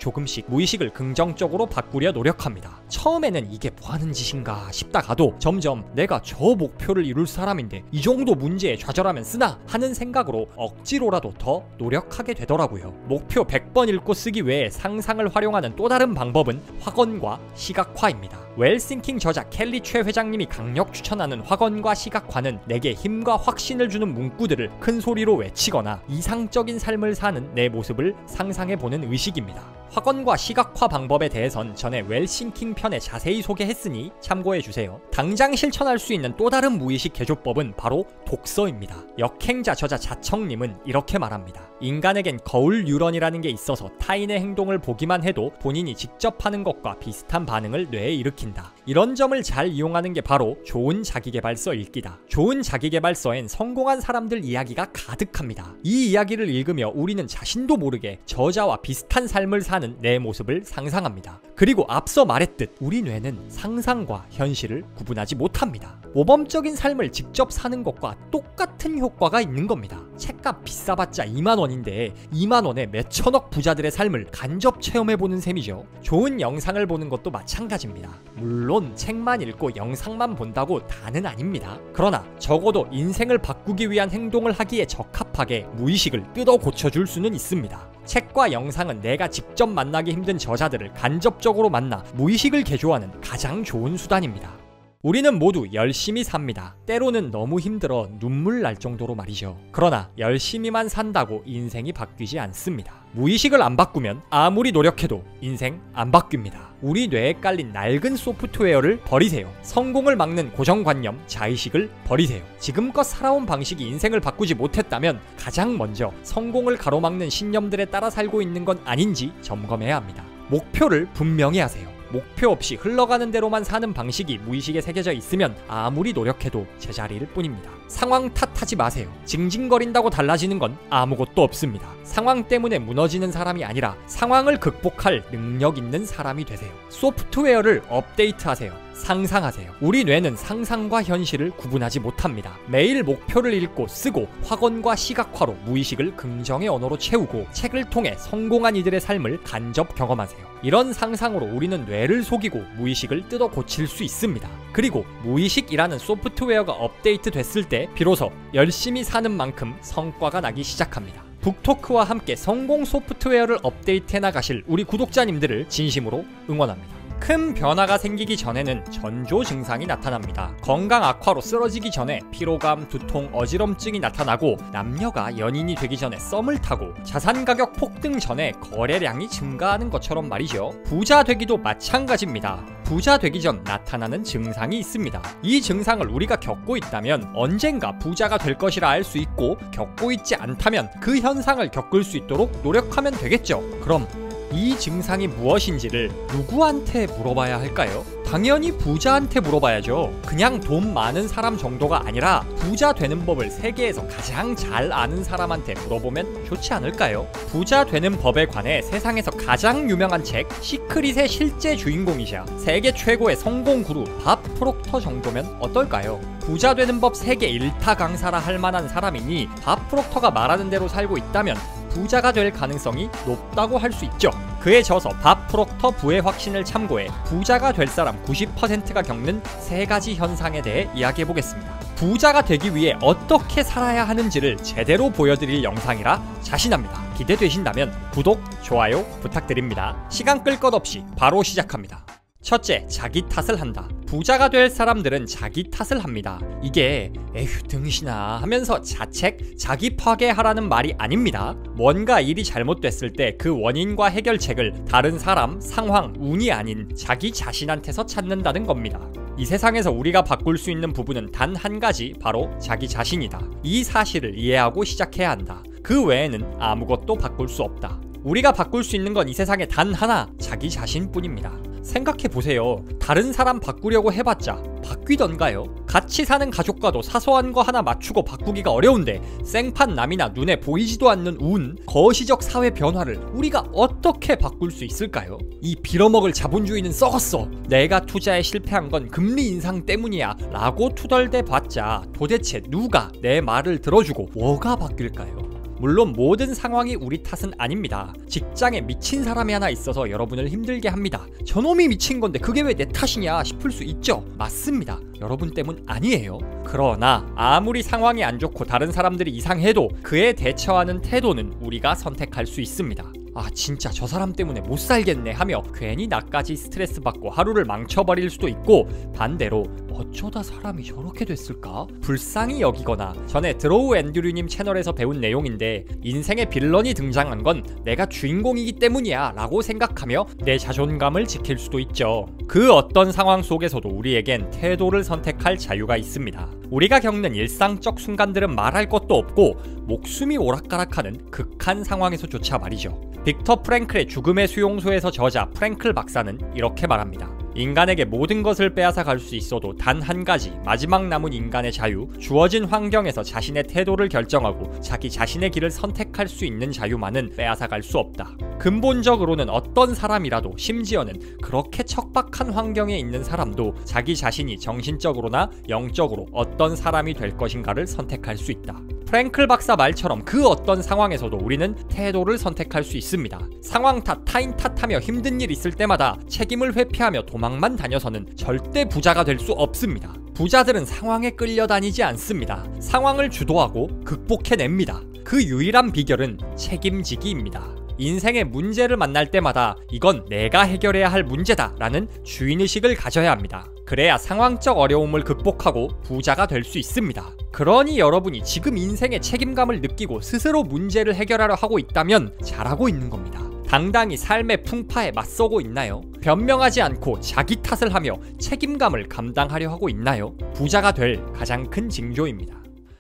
무의식을 긍정적으로 바꾸려 노력합니다. 처음에는 이게 뭐하는 짓인가 싶다가도 점점 내가 저 목표를 이룰 사람인데 이 정도 문제에 좌절하면 쓰나 하는 생각으로 억지로라도 더 노력하게 되더라고요. 목표 100번 읽고 쓰기 외에 상상을 활용하는 또 다른 방법은 확언과 시각화입니다. 웰싱킹 저자 켈리 최 회장님이 강력 추천하는 확언과 시각화는 내게 힘과 확신을 주는 문구들을 큰 소리로 외치거나 이상적인 삶을 사는 내 모습을 상상해보는 의식입니다. 확언과 시각화 방법에 대해선 전에 웰싱킹 편에 자세히 소개했으니 참고해주세요. 당장 실천할 수 있는 또 다른 무의식 개조법은 바로 독서입니다. 역행자 저자 자청님은 이렇게 말합니다. 인간에겐 거울 뉴런이라는 게 있어서 타인의 행동을 보기만 해도 본인이 직접 하는 것과 비슷한 반응을 뇌에 일으킨다. 이런 점을 잘 이용하는 게 바로 좋은 자기계발서 읽기다. 좋은 자기계발서엔 성공한 사람들 이야기가 가득합니다. 이 이야기를 읽으며 우리는 자신도 모르게 저자와 비슷한 삶을 사는 내 모습을 상상합니다. 그리고 앞서 말했듯 우리 뇌는 상상과 현실을 구분하지 못합니다. 모범적인 삶을 직접 사는 것과 똑같은 효과가 있는 겁니다. 책값 비싸봤자 2만원인데 2만원에 몇천억 부자들의 삶을 간접 체험해보는 셈이죠. 좋은 영상을 보는 것도 마찬가지입니다. 물론 책만 읽고 영상만 본다고 다는 아닙니다. 그러나 적어도 인생을 바꾸기 위한 행동을 하기에 적합하게 무의식을 뜯어 고쳐줄 수는 있습니다. 책과 영상은 내가 직접 만나기 힘든 저자들을 간접적으로 만나 무의식을 개조하는 가장 좋은 수단입니다. 우리는 모두 열심히 삽니다. 때로는 너무 힘들어 눈물 날 정도로 말이죠. 그러나 열심히만 산다고 인생이 바뀌지 않습니다. 무의식을 안 바꾸면 아무리 노력해도 인생 안 바뀝니다. 우리 뇌에 깔린 낡은 소프트웨어를 버리세요. 성공을 막는 고정관념, 자의식을 버리세요. 지금껏 살아온 방식이 인생을 바꾸지 못했다면 가장 먼저 성공을 가로막는 신념들에 따라 살고 있는 건 아닌지 점검해야 합니다. 목표를 분명히 하세요. 목표 없이 흘러가는 대로만 사는 방식이 무의식에 새겨져 있으면 아무리 노력해도 제자리일 뿐입니다. 상황 탓하지 마세요. 징징거린다고 달라지는 건 아무것도 없습니다. 상황 때문에 무너지는 사람이 아니라 상황을 극복할 능력 있는 사람이 되세요. 소프트웨어를 업데이트하세요. 상상하세요. 우리 뇌는 상상과 현실을 구분하지 못합니다. 매일 목표를 읽고 쓰고 확언과 시각화로 무의식을 긍정의 언어로 채우고 책을 통해 성공한 이들의 삶을 간접 경험하세요. 이런 상상으로 우리는 뇌를 속이고 무의식을 뜯어 고칠 수 있습니다. 그리고 무의식이라는 소프트웨어가 업데이트 됐을 때 비로소 열심히 사는 만큼 성과가 나기 시작합니다. 북토크와 함께 성공 소프트웨어를 업데이트해 나가실 우리 구독자님들을 진심으로 응원합니다. 큰 변화가 생기기 전에는 전조 증상이 나타납니다. 건강 악화로 쓰러지기 전에 피로감, 두통, 어지럼증이 나타나고 남녀가 연인이 되기 전에 썸을 타고 자산 가격 폭등 전에 거래량이 증가하는 것처럼 말이죠. 부자 되기도 마찬가지입니다. 부자 되기 전 나타나는 증상이 있습니다. 이 증상을 우리가 겪고 있다면 언젠가 부자가 될 것이라 알 수 있고 겪고 있지 않다면 그 현상을 겪을 수 있도록 노력하면 되겠죠. 그럼 이 증상이 무엇인지를 누구한테 물어봐야 할까요? 당연히 부자한테 물어봐야죠. 그냥 돈 많은 사람 정도가 아니라 부자 되는 법을 세계에서 가장 잘 아는 사람한테 물어보면 좋지 않을까요? 부자 되는 법에 관해 세상에서 가장 유명한 책 시크릿의 실제 주인공이자 세계 최고의 성공 구루 밥 프록터 정도면 어떨까요? 부자 되는 법 세계 1타 강사라 할 만한 사람이니 밥 프록터가 말하는 대로 살고 있다면 부자가 될 가능성이 높다고 할 수 있죠. 그에 져서 밥 프록터 부의 확신을 참고해 부자가 될 사람 90%가 겪는 3가지 현상에 대해 이야기해보겠습니다. 부자가 되기 위해 어떻게 살아야 하는지를 제대로 보여드릴 영상이라 자신합니다. 기대되신다면 구독, 좋아요 부탁드립니다. 시간 끌 것 없이 바로 시작합니다. 첫째, 자기 탓을 한다. 부자가 될 사람들은 자기 탓을 합니다. 이게 에휴 등신아 하면서 자책, 자기 파괴하라는 말이 아닙니다. 뭔가 일이 잘못됐을 때 그 원인과 해결책을 다른 사람, 상황, 운이 아닌 자기 자신한테서 찾는다는 겁니다. 이 세상에서 우리가 바꿀 수 있는 부분은 단 한 가지, 바로 자기 자신이다. 이 사실을 이해하고 시작해야 한다. 그 외에는 아무것도 바꿀 수 없다. 우리가 바꿀 수 있는 건 이 세상에 단 하나, 자기 자신뿐입니다. 생각해보세요. 다른 사람 바꾸려고 해봤자 바뀌던가요? 같이 사는 가족과도 사소한 거 하나 맞추고 바꾸기가 어려운데 생판 남이나 눈에 보이지도 않는 운, 거시적 사회 변화를 우리가 어떻게 바꿀 수 있을까요? 이 빌어먹을 자본주의는 썩었어. 내가 투자에 실패한 건 금리 인상 때문이야 라고 투덜대 봤자 도대체 누가 내 말을 들어주고 뭐가 바뀔까요? 물론 모든 상황이 우리 탓은 아닙니다. 직장에 미친 사람이 하나 있어서 여러분을 힘들게 합니다. 저놈이 미친 건데 그게 왜 내 탓이냐 싶을 수 있죠. 맞습니다. 여러분 때문 아니에요. 그러나 아무리 상황이 안 좋고 다른 사람들이 이상해도 그에 대처하는 태도는 우리가 선택할 수 있습니다. 아 진짜 저 사람 때문에 못 살겠네 하며 괜히 나까지 스트레스 받고 하루를 망쳐버릴 수도 있고, 반대로 어쩌다 사람이 저렇게 됐을까? 불쌍히 여기거나, 전에 드로우 앤드류님 채널에서 배운 내용인데 인생의 빌런이 등장한 건 내가 주인공이기 때문이야 라고 생각하며 내 자존감을 지킬 수도 있죠. 그 어떤 상황 속에서도 우리에겐 태도를 선택할 자유가 있습니다. 우리가 겪는 일상적 순간들은 말할 것도 없고 목숨이 오락가락하는 극한 상황에서조차 말이죠. 빅터 프랭클의 죽음의 수용소에서 저자 프랭클 박사는 이렇게 말합니다. 인간에게 모든 것을 빼앗아 갈 수 있어도 단 한 가지, 마지막 남은 인간의 자유, 주어진 환경에서 자신의 태도를 결정하고 자기 자신의 길을 선택할 수 있는 자유만은 빼앗아 갈 수 없다. 근본적으로는 어떤 사람이라도, 심지어는 그렇게 척박한 환경에 있는 사람도 자기 자신이 정신적으로나 영적으로 어떤 사람이 될 것인가를 선택할 수 있다. 프랭클 박사 말처럼 그 어떤 상황에서도 우리는 태도를 선택할 수 있습니다. 상황 탓, 타인 탓하며 힘든 일 있을 때마다 책임을 회피하며 도망만 다녀서는 절대 부자가 될 수 없습니다. 부자들은 상황에 끌려다니지 않습니다. 상황을 주도하고 극복해냅니다. 그 유일한 비결은 책임지기입니다. 인생의 문제를 만날 때마다 이건 내가 해결해야 할 문제다 라는 주인의식을 가져야 합니다. 그래야 상황적 어려움을 극복하고 부자가 될 수 있습니다. 그러니 여러분이 지금 인생의 책임감을 느끼고 스스로 문제를 해결하려 하고 있다면 잘하고 있는 겁니다. 당당히 삶의 풍파에 맞서고 있나요? 변명하지 않고 자기 탓을 하며 책임감을 감당하려 하고 있나요? 부자가 될 가장 큰 징조입니다.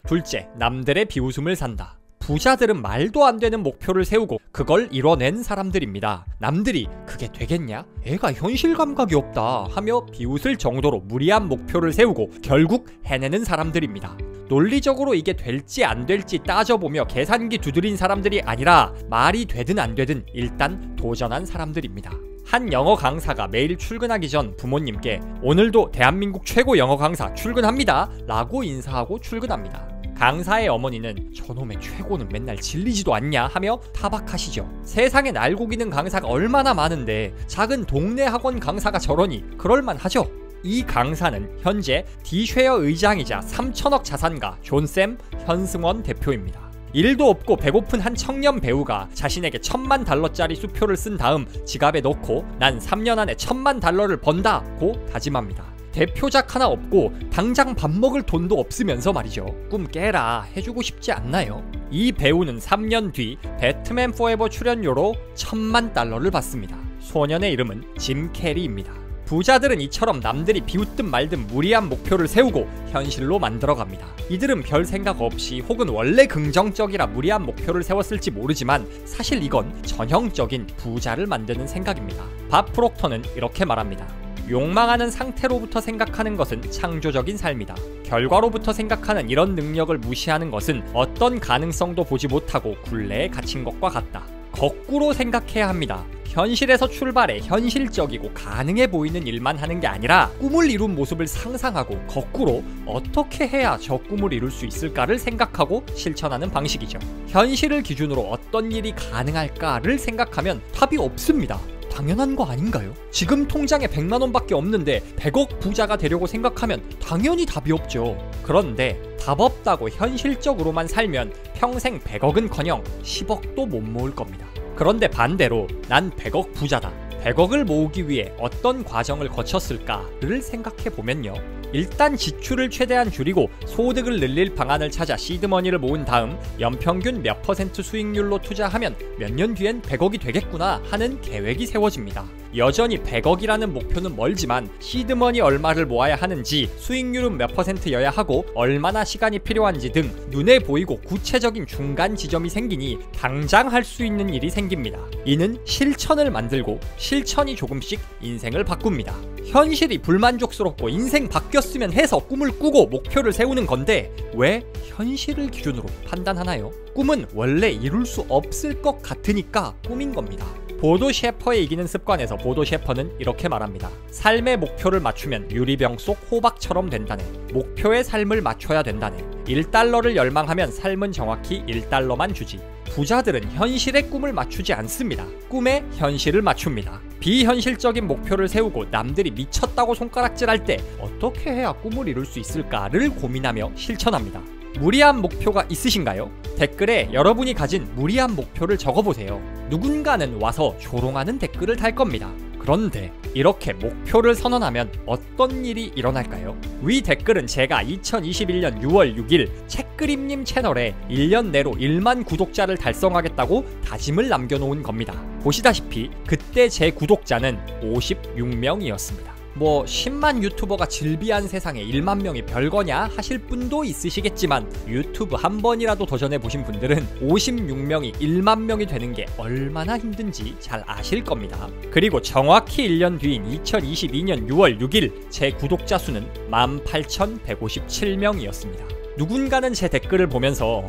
둘째, 남들의 비웃음을 산다. 부자들은 말도 안 되는 목표를 세우고 그걸 이뤄낸 사람들입니다. 남들이 그게 되겠냐? 애가 현실 감각이 없다 하며 비웃을 정도로 무리한 목표를 세우고 결국 해내는 사람들입니다. 논리적으로 이게 될지 안 될지 따져보며 계산기 두드린 사람들이 아니라 말이 되든 안 되든 일단 도전한 사람들입니다. 한 영어 강사가 매일 출근하기 전 부모님께 오늘도 대한민국 최고 영어 강사 출근합니다 라고 인사하고 출근합니다. 강사의 어머니는 저놈의 최고는 맨날 질리지도 않냐 하며 타박하시죠. 세상에 날고기는 강사가 얼마나 많은데 작은 동네 학원 강사가 저러니 그럴만하죠. 이 강사는 현재 디쉐어 의장이자 3천억 자산가 존샘 현승원 대표입니다. 일도 없고 배고픈 한 청년 배우가 자신에게 $10,000,000짜리 수표를 쓴 다음 지갑에 넣고 난 3년 안에 $10,000,000를 번다고 다짐합니다. 대표작 하나 없고 당장 밥 먹을 돈도 없으면서 말이죠. 꿈 깨라 해주고 싶지 않나요? 이 배우는 3년 뒤 배트맨 포에버 출연료로 $10,000,000를 받습니다. 소년의 이름은 짐 캐리입니다. 부자들은 이처럼 남들이 비웃든 말든 무리한 목표를 세우고 현실로 만들어갑니다. 이들은 별 생각 없이 혹은 원래 긍정적이라 무리한 목표를 세웠을지 모르지만 사실 이건 전형적인 부자를 만드는 생각입니다. 밥 프록터는 이렇게 말합니다. 욕망하는 상태로부터 생각하는 것은 창조적인 삶이다. 결과로부터 생각하는 이런 능력을 무시하는 것은 어떤 가능성도 보지 못하고 굴레에 갇힌 것과 같다. 거꾸로 생각해야 합니다. 현실에서 출발해 현실적이고 가능해 보이는 일만 하는 게 아니라 꿈을 이룬 모습을 상상하고 거꾸로 어떻게 해야 저 꿈을 이룰 수 있을까를 생각하고 실천하는 방식이죠. 현실을 기준으로 어떤 일이 가능할까를 생각하면 답이 없습니다. 당연한 거 아닌가요? 지금 통장에 100만 원밖에 없는데 100억 부자가 되려고 생각하면 당연히 답이 없죠. 그런데 답 없다고 현실적으로만 살면 평생 100억은커녕 10억도 못 모을 겁니다. 그런데 반대로 난 100억 부자다. 100억을 모으기 위해 어떤 과정을 거쳤을까를 생각해보면요. 일단 지출을 최대한 줄이고 소득을 늘릴 방안을 찾아 시드머니를 모은 다음 연평균 몇 % 수익률로 투자하면 몇 년 뒤엔 100억이 되겠구나 하는 계획이 세워집니다. 여전히 100억이라는 목표는 멀지만 시드머니 얼마를 모아야 하는지, 수익률은 몇 %여야 하고 얼마나 시간이 필요한지 등 눈에 보이고 구체적인 중간 지점이 생기니 당장 할 수 있는 일이 생깁니다. 이는 실천을 만들고 실천이 조금씩 인생을 바꿉니다. 현실이 불만족스럽고 인생 바뀌었으면 해서 꿈을 꾸고 목표를 세우는 건데 왜 현실을 기준으로 판단하나요? 꿈은 원래 이룰 수 없을 것 같으니까 꿈인 겁니다. 보도 셰퍼의 이기는 습관에서 보도 셰퍼는 이렇게 말합니다. 삶의 목표를 맞추면 유리병 속 호박처럼 된다네. 목표의 삶을 맞춰야 된다네. 1달러를 열망하면 삶은 정확히 1달러만 주지. 부자들은 현실의 꿈을 맞추지 않습니다. 꿈에 현실을 맞춥니다. 비현실적인 목표를 세우고 남들이 미쳤다고 손가락질할 때 어떻게 해야 꿈을 이룰 수 있을까를 고민하며 실천합니다. 무리한 목표가 있으신가요? 댓글에 여러분이 가진 무리한 목표를 적어보세요. 누군가는 와서 조롱하는 댓글을 달 겁니다. 그런데 이렇게 목표를 선언하면 어떤 일이 일어날까요? 위 댓글은 제가 2021년 6월 6일 책그림님 채널에 1년 내로 1만 구독자를 달성하겠다고 다짐을 남겨놓은 겁니다. 보시다시피 그때 제 구독자는 56명이었습니다. 10만 유튜버가 즐비한 세상에 1만 명이 별거냐 하실 분도 있으시겠지만 유튜브 한 번이라도 도전해보신 분들은 56명이 1만 명이 되는 게 얼마나 힘든지 잘 아실 겁니다. 그리고 정확히 1년 뒤인 2022년 6월 6일 제 구독자 수는 18,157명이었습니다. 누군가는 제 댓글을 보면서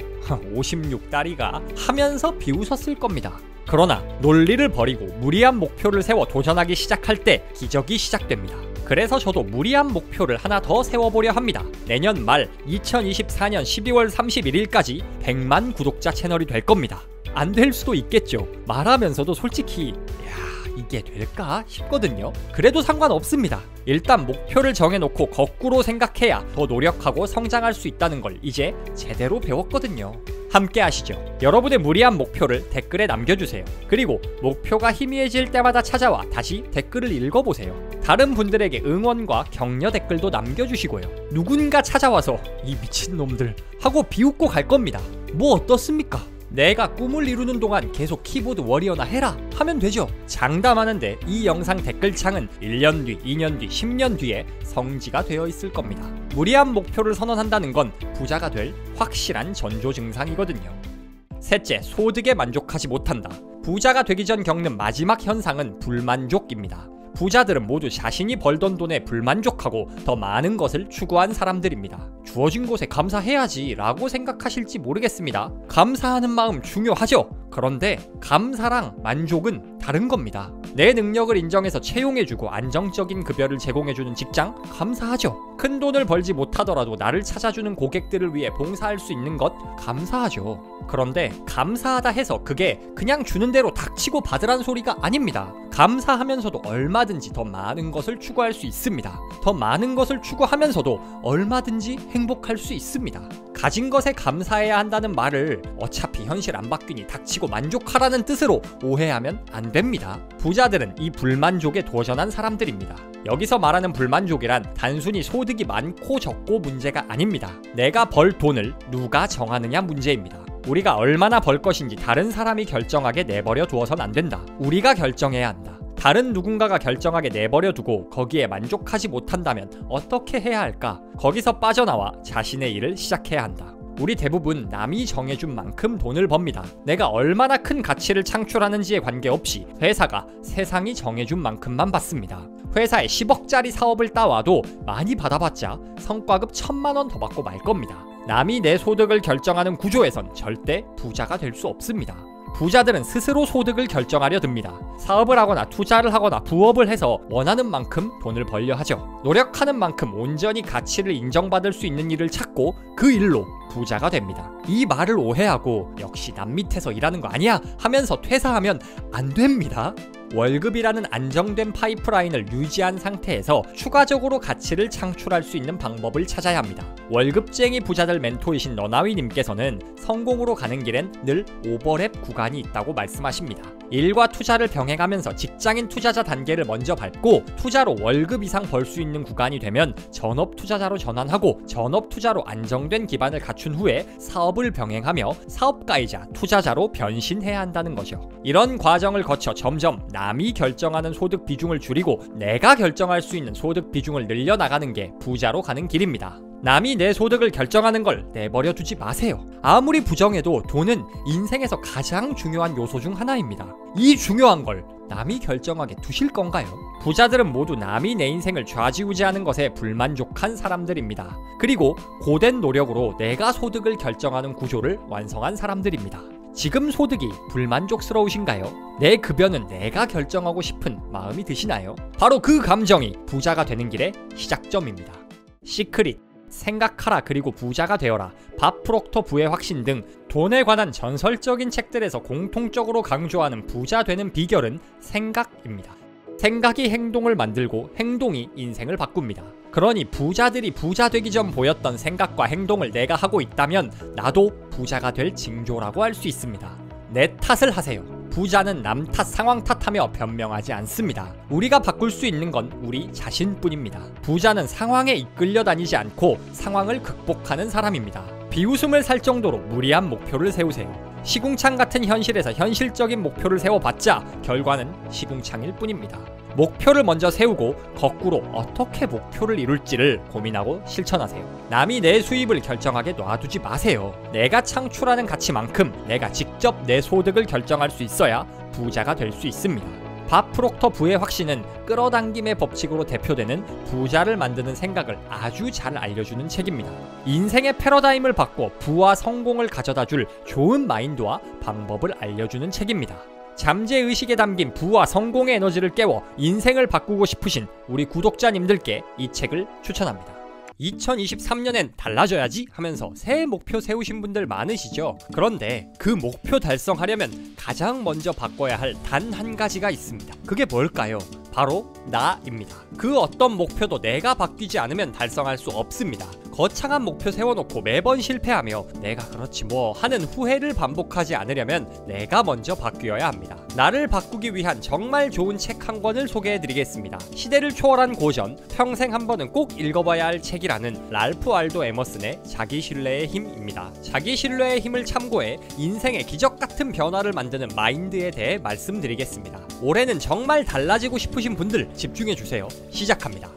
56다리가 하면서 비웃었을 겁니다. 그러나 논리를 버리고 무리한 목표를 세워 도전하기 시작할 때 기적이 시작됩니다. 그래서 저도 무리한 목표를 하나 더 세워보려 합니다. 내년 말 2024년 12월 31일까지 100만 구독자 채널이 될 겁니다. 안 될 수도 있겠죠. 말하면서도 솔직히 이게 될까 싶거든요. 그래도 상관없습니다. 일단 목표를 정해놓고 거꾸로 생각해야 더 노력하고 성장할 수 있다는 걸 이제 제대로 배웠거든요. 함께 하시죠. 여러분의 무리한 목표를 댓글에 남겨주세요. 그리고 목표가 희미해질 때마다 찾아와 다시 댓글을 읽어보세요. 다른 분들에게 응원과 격려 댓글도 남겨주시고요. 누군가 찾아와서 이 미친놈들 하고 비웃고 갈 겁니다. 뭐 어떻습니까? 내가 꿈을 이루는 동안 계속 키보드 워리어나 해라 하면 되죠. 장담하는데 이 영상 댓글창은 1년 뒤, 2년 뒤, 10년 뒤에 성지가 되어 있을 겁니다. 무리한 목표를 선언한다는 건 부자가 될 확실한 전조 증상이거든요. 셋째, 소득에 만족하지 못한다. 부자가 되기 전 겪는 마지막 현상은 불만족입니다. 부자들은 모두 자신이 벌던 돈에 불만족하고 더 많은 것을 추구한 사람들입니다. 주어진 곳에 감사해야지 라고 생각하실지 모르겠습니다. 감사하는 마음 중요하죠. 그런데 감사랑 만족은 다른 겁니다. 내 능력을 인정해서 채용해주고 안정적인 급여를 제공해주는 직장 감사하죠. 큰 돈을 벌지 못하더라도 나를 찾아주는 고객들을 위해 봉사할 수 있는 것 감사하죠. 그런데 감사하다 해서 그게 그냥 주는 대로 닥치고 받으란 소리가 아닙니다. 감사하면서도 얼마든지 더 많은 것을 추구할 수 있습니다. 더 많은 것을 추구하면서도 얼마든지 행복할 수 있습니다. 가진 것에 감사해야 한다는 말을 어차피 현실 안 바뀌니 닥치고 만족하라는 뜻으로 오해하면 안 됩니다. 부자들은 이 불만족에 도전한 사람들입니다. 여기서 말하는 불만족이란 단순히 소득이 많고 적고 문제가 아닙니다. 내가 벌 돈을 누가 정하느냐 문제입니다. 우리가 얼마나 벌 것인지 다른 사람이 결정하게 내버려 두어선 안 된다. 우리가 결정해야 한다. 다른 누군가가 결정하게 내버려 두고 거기에 만족하지 못한다면 어떻게 해야 할까? 거기서 빠져나와 자신의 일을 시작해야 한다. 우리 대부분 남이 정해준 만큼 돈을 법니다. 내가 얼마나 큰 가치를 창출하는지에 관계없이 회사가 세상이 정해준 만큼만 받습니다. 회사에 10억짜리 사업을 따와도 많이 받아봤자 성과급 1000만원 더 받고 말 겁니다. 남이 내 소득을 결정하는 구조에선 절대 부자가 될 수 없습니다. 부자들은 스스로 소득을 결정하려 듭니다. 사업을 하거나 투자를 하거나 부업을 해서 원하는 만큼 돈을 벌려 하죠. 노력하는 만큼 온전히 가치를 인정받을 수 있는 일을 찾고 그 일로 부자가 됩니다. 이 말을 오해하고 역시 남 밑에서 일하는 거 아니야 하면서 퇴사하면 안 됩니다. 월급이라는 안정된 파이프라인을 유지한 상태에서 추가적으로 가치를 창출할 수 있는 방법을 찾아야 합니다. 월급쟁이 부자들 멘토이신 너나위님께서는 성공으로 가는 길엔 늘 오버랩 구간이 있다고 말씀하십니다. 일과 투자를 병행하면서 직장인 투자자 단계를 먼저 밟고 투자로 월급 이상 벌 수 있는 구간이 되면 전업 투자자로 전환하고 전업 투자로 안정된 기반을 갖춘 후에 사업을 병행하며 사업가이자 투자자로 변신해야 한다는 거죠. 이런 과정을 거쳐 점점 남이 결정하는 소득 비중을 줄이고 내가 결정할 수 있는 소득 비중을 늘려나가는 게 부자로 가는 길입니다. 남이 내 소득을 결정하는 걸 내버려 두지 마세요. 아무리 부정해도 돈은 인생에서 가장 중요한 요소 중 하나입니다. 이 중요한 걸 남이 결정하게 두실 건가요? 부자들은 모두 남이 내 인생을 좌지우지하는 것에 불만족한 사람들입니다. 그리고 고된 노력으로 내가 소득을 결정하는 구조를 완성한 사람들입니다. 지금 소득이 불만족스러우신가요? 내 급여는 내가 결정하고 싶은 마음이 드시나요? 바로 그 감정이 부자가 되는 길의 시작점입니다. 시크릿, 생각하라 그리고 부자가 되어라, 밥 프록터 부의 확신 등 돈에 관한 전설적인 책들에서 공통적으로 강조하는 부자 되는 비결은 생각입니다. 생각이 행동을 만들고 행동이 인생을 바꿉니다. 그러니 부자들이 부자 되기 전 보였던 생각과 행동을 내가 하고 있다면 나도 부자가 될 징조라고 할 수 있습니다. 내 탓을 하세요. 부자는 남 탓, 상황 탓하며 변명하지 않습니다. 우리가 바꿀 수 있는 건 우리 자신뿐입니다. 부자는 상황에 이끌려 다니지 않고 상황을 극복하는 사람입니다. 비웃음을 살 정도로 무리한 목표를 세우세요. 시궁창 같은 현실에서 현실적인 목표를 세워봤자 결과는 시궁창일 뿐입니다. 목표를 먼저 세우고 거꾸로 어떻게 목표를 이룰지를 고민하고 실천하세요. 남이 내 수입을 결정하게 놔두지 마세요. 내가 창출하는 가치만큼 내가 직접 내 소득을 결정할 수 있어야 부자가 될 수 있습니다. 밥 프록터 부의 확신은 끌어당김의 법칙으로 대표되는 부자를 만드는 생각을 아주 잘 알려주는 책입니다. 인생의 패러다임을 바꿔 부와 성공을 가져다줄 좋은 마인드와 방법을 알려주는 책입니다. 잠재의식에 담긴 부와 성공의 에너지를 깨워 인생을 바꾸고 싶으신 우리 구독자님들께 이 책을 추천합니다. 2023년엔 달라져야지 하면서 새해 목표 세우신 분들 많으시죠? 그런데 그 목표 달성하려면 가장 먼저 바꿔야 할 단 한 가지가 있습니다. 그게 뭘까요? 바로 나입니다. 그 어떤 목표도 내가 바뀌지 않으면 달성할 수 없습니다. 거창한 목표 세워놓고 매번 실패하며 내가 그렇지 뭐 하는 후회를 반복하지 않으려면 내가 먼저 바뀌어야 합니다. 나를 바꾸기 위한 정말 좋은 책 한 권을 소개해드리겠습니다. 시대를 초월한 고전, 평생 한 번은 꼭 읽어봐야 할 책이라는 랄프 알도 에머슨의 자기신뢰의 힘입니다. 자기신뢰의 힘을 참고해 인생의 기적같은 변화를 만드는 마인드에 대해 말씀드리겠습니다. 올해는 정말 달라지고 싶으신 분들 집중해주세요. 시작합니다.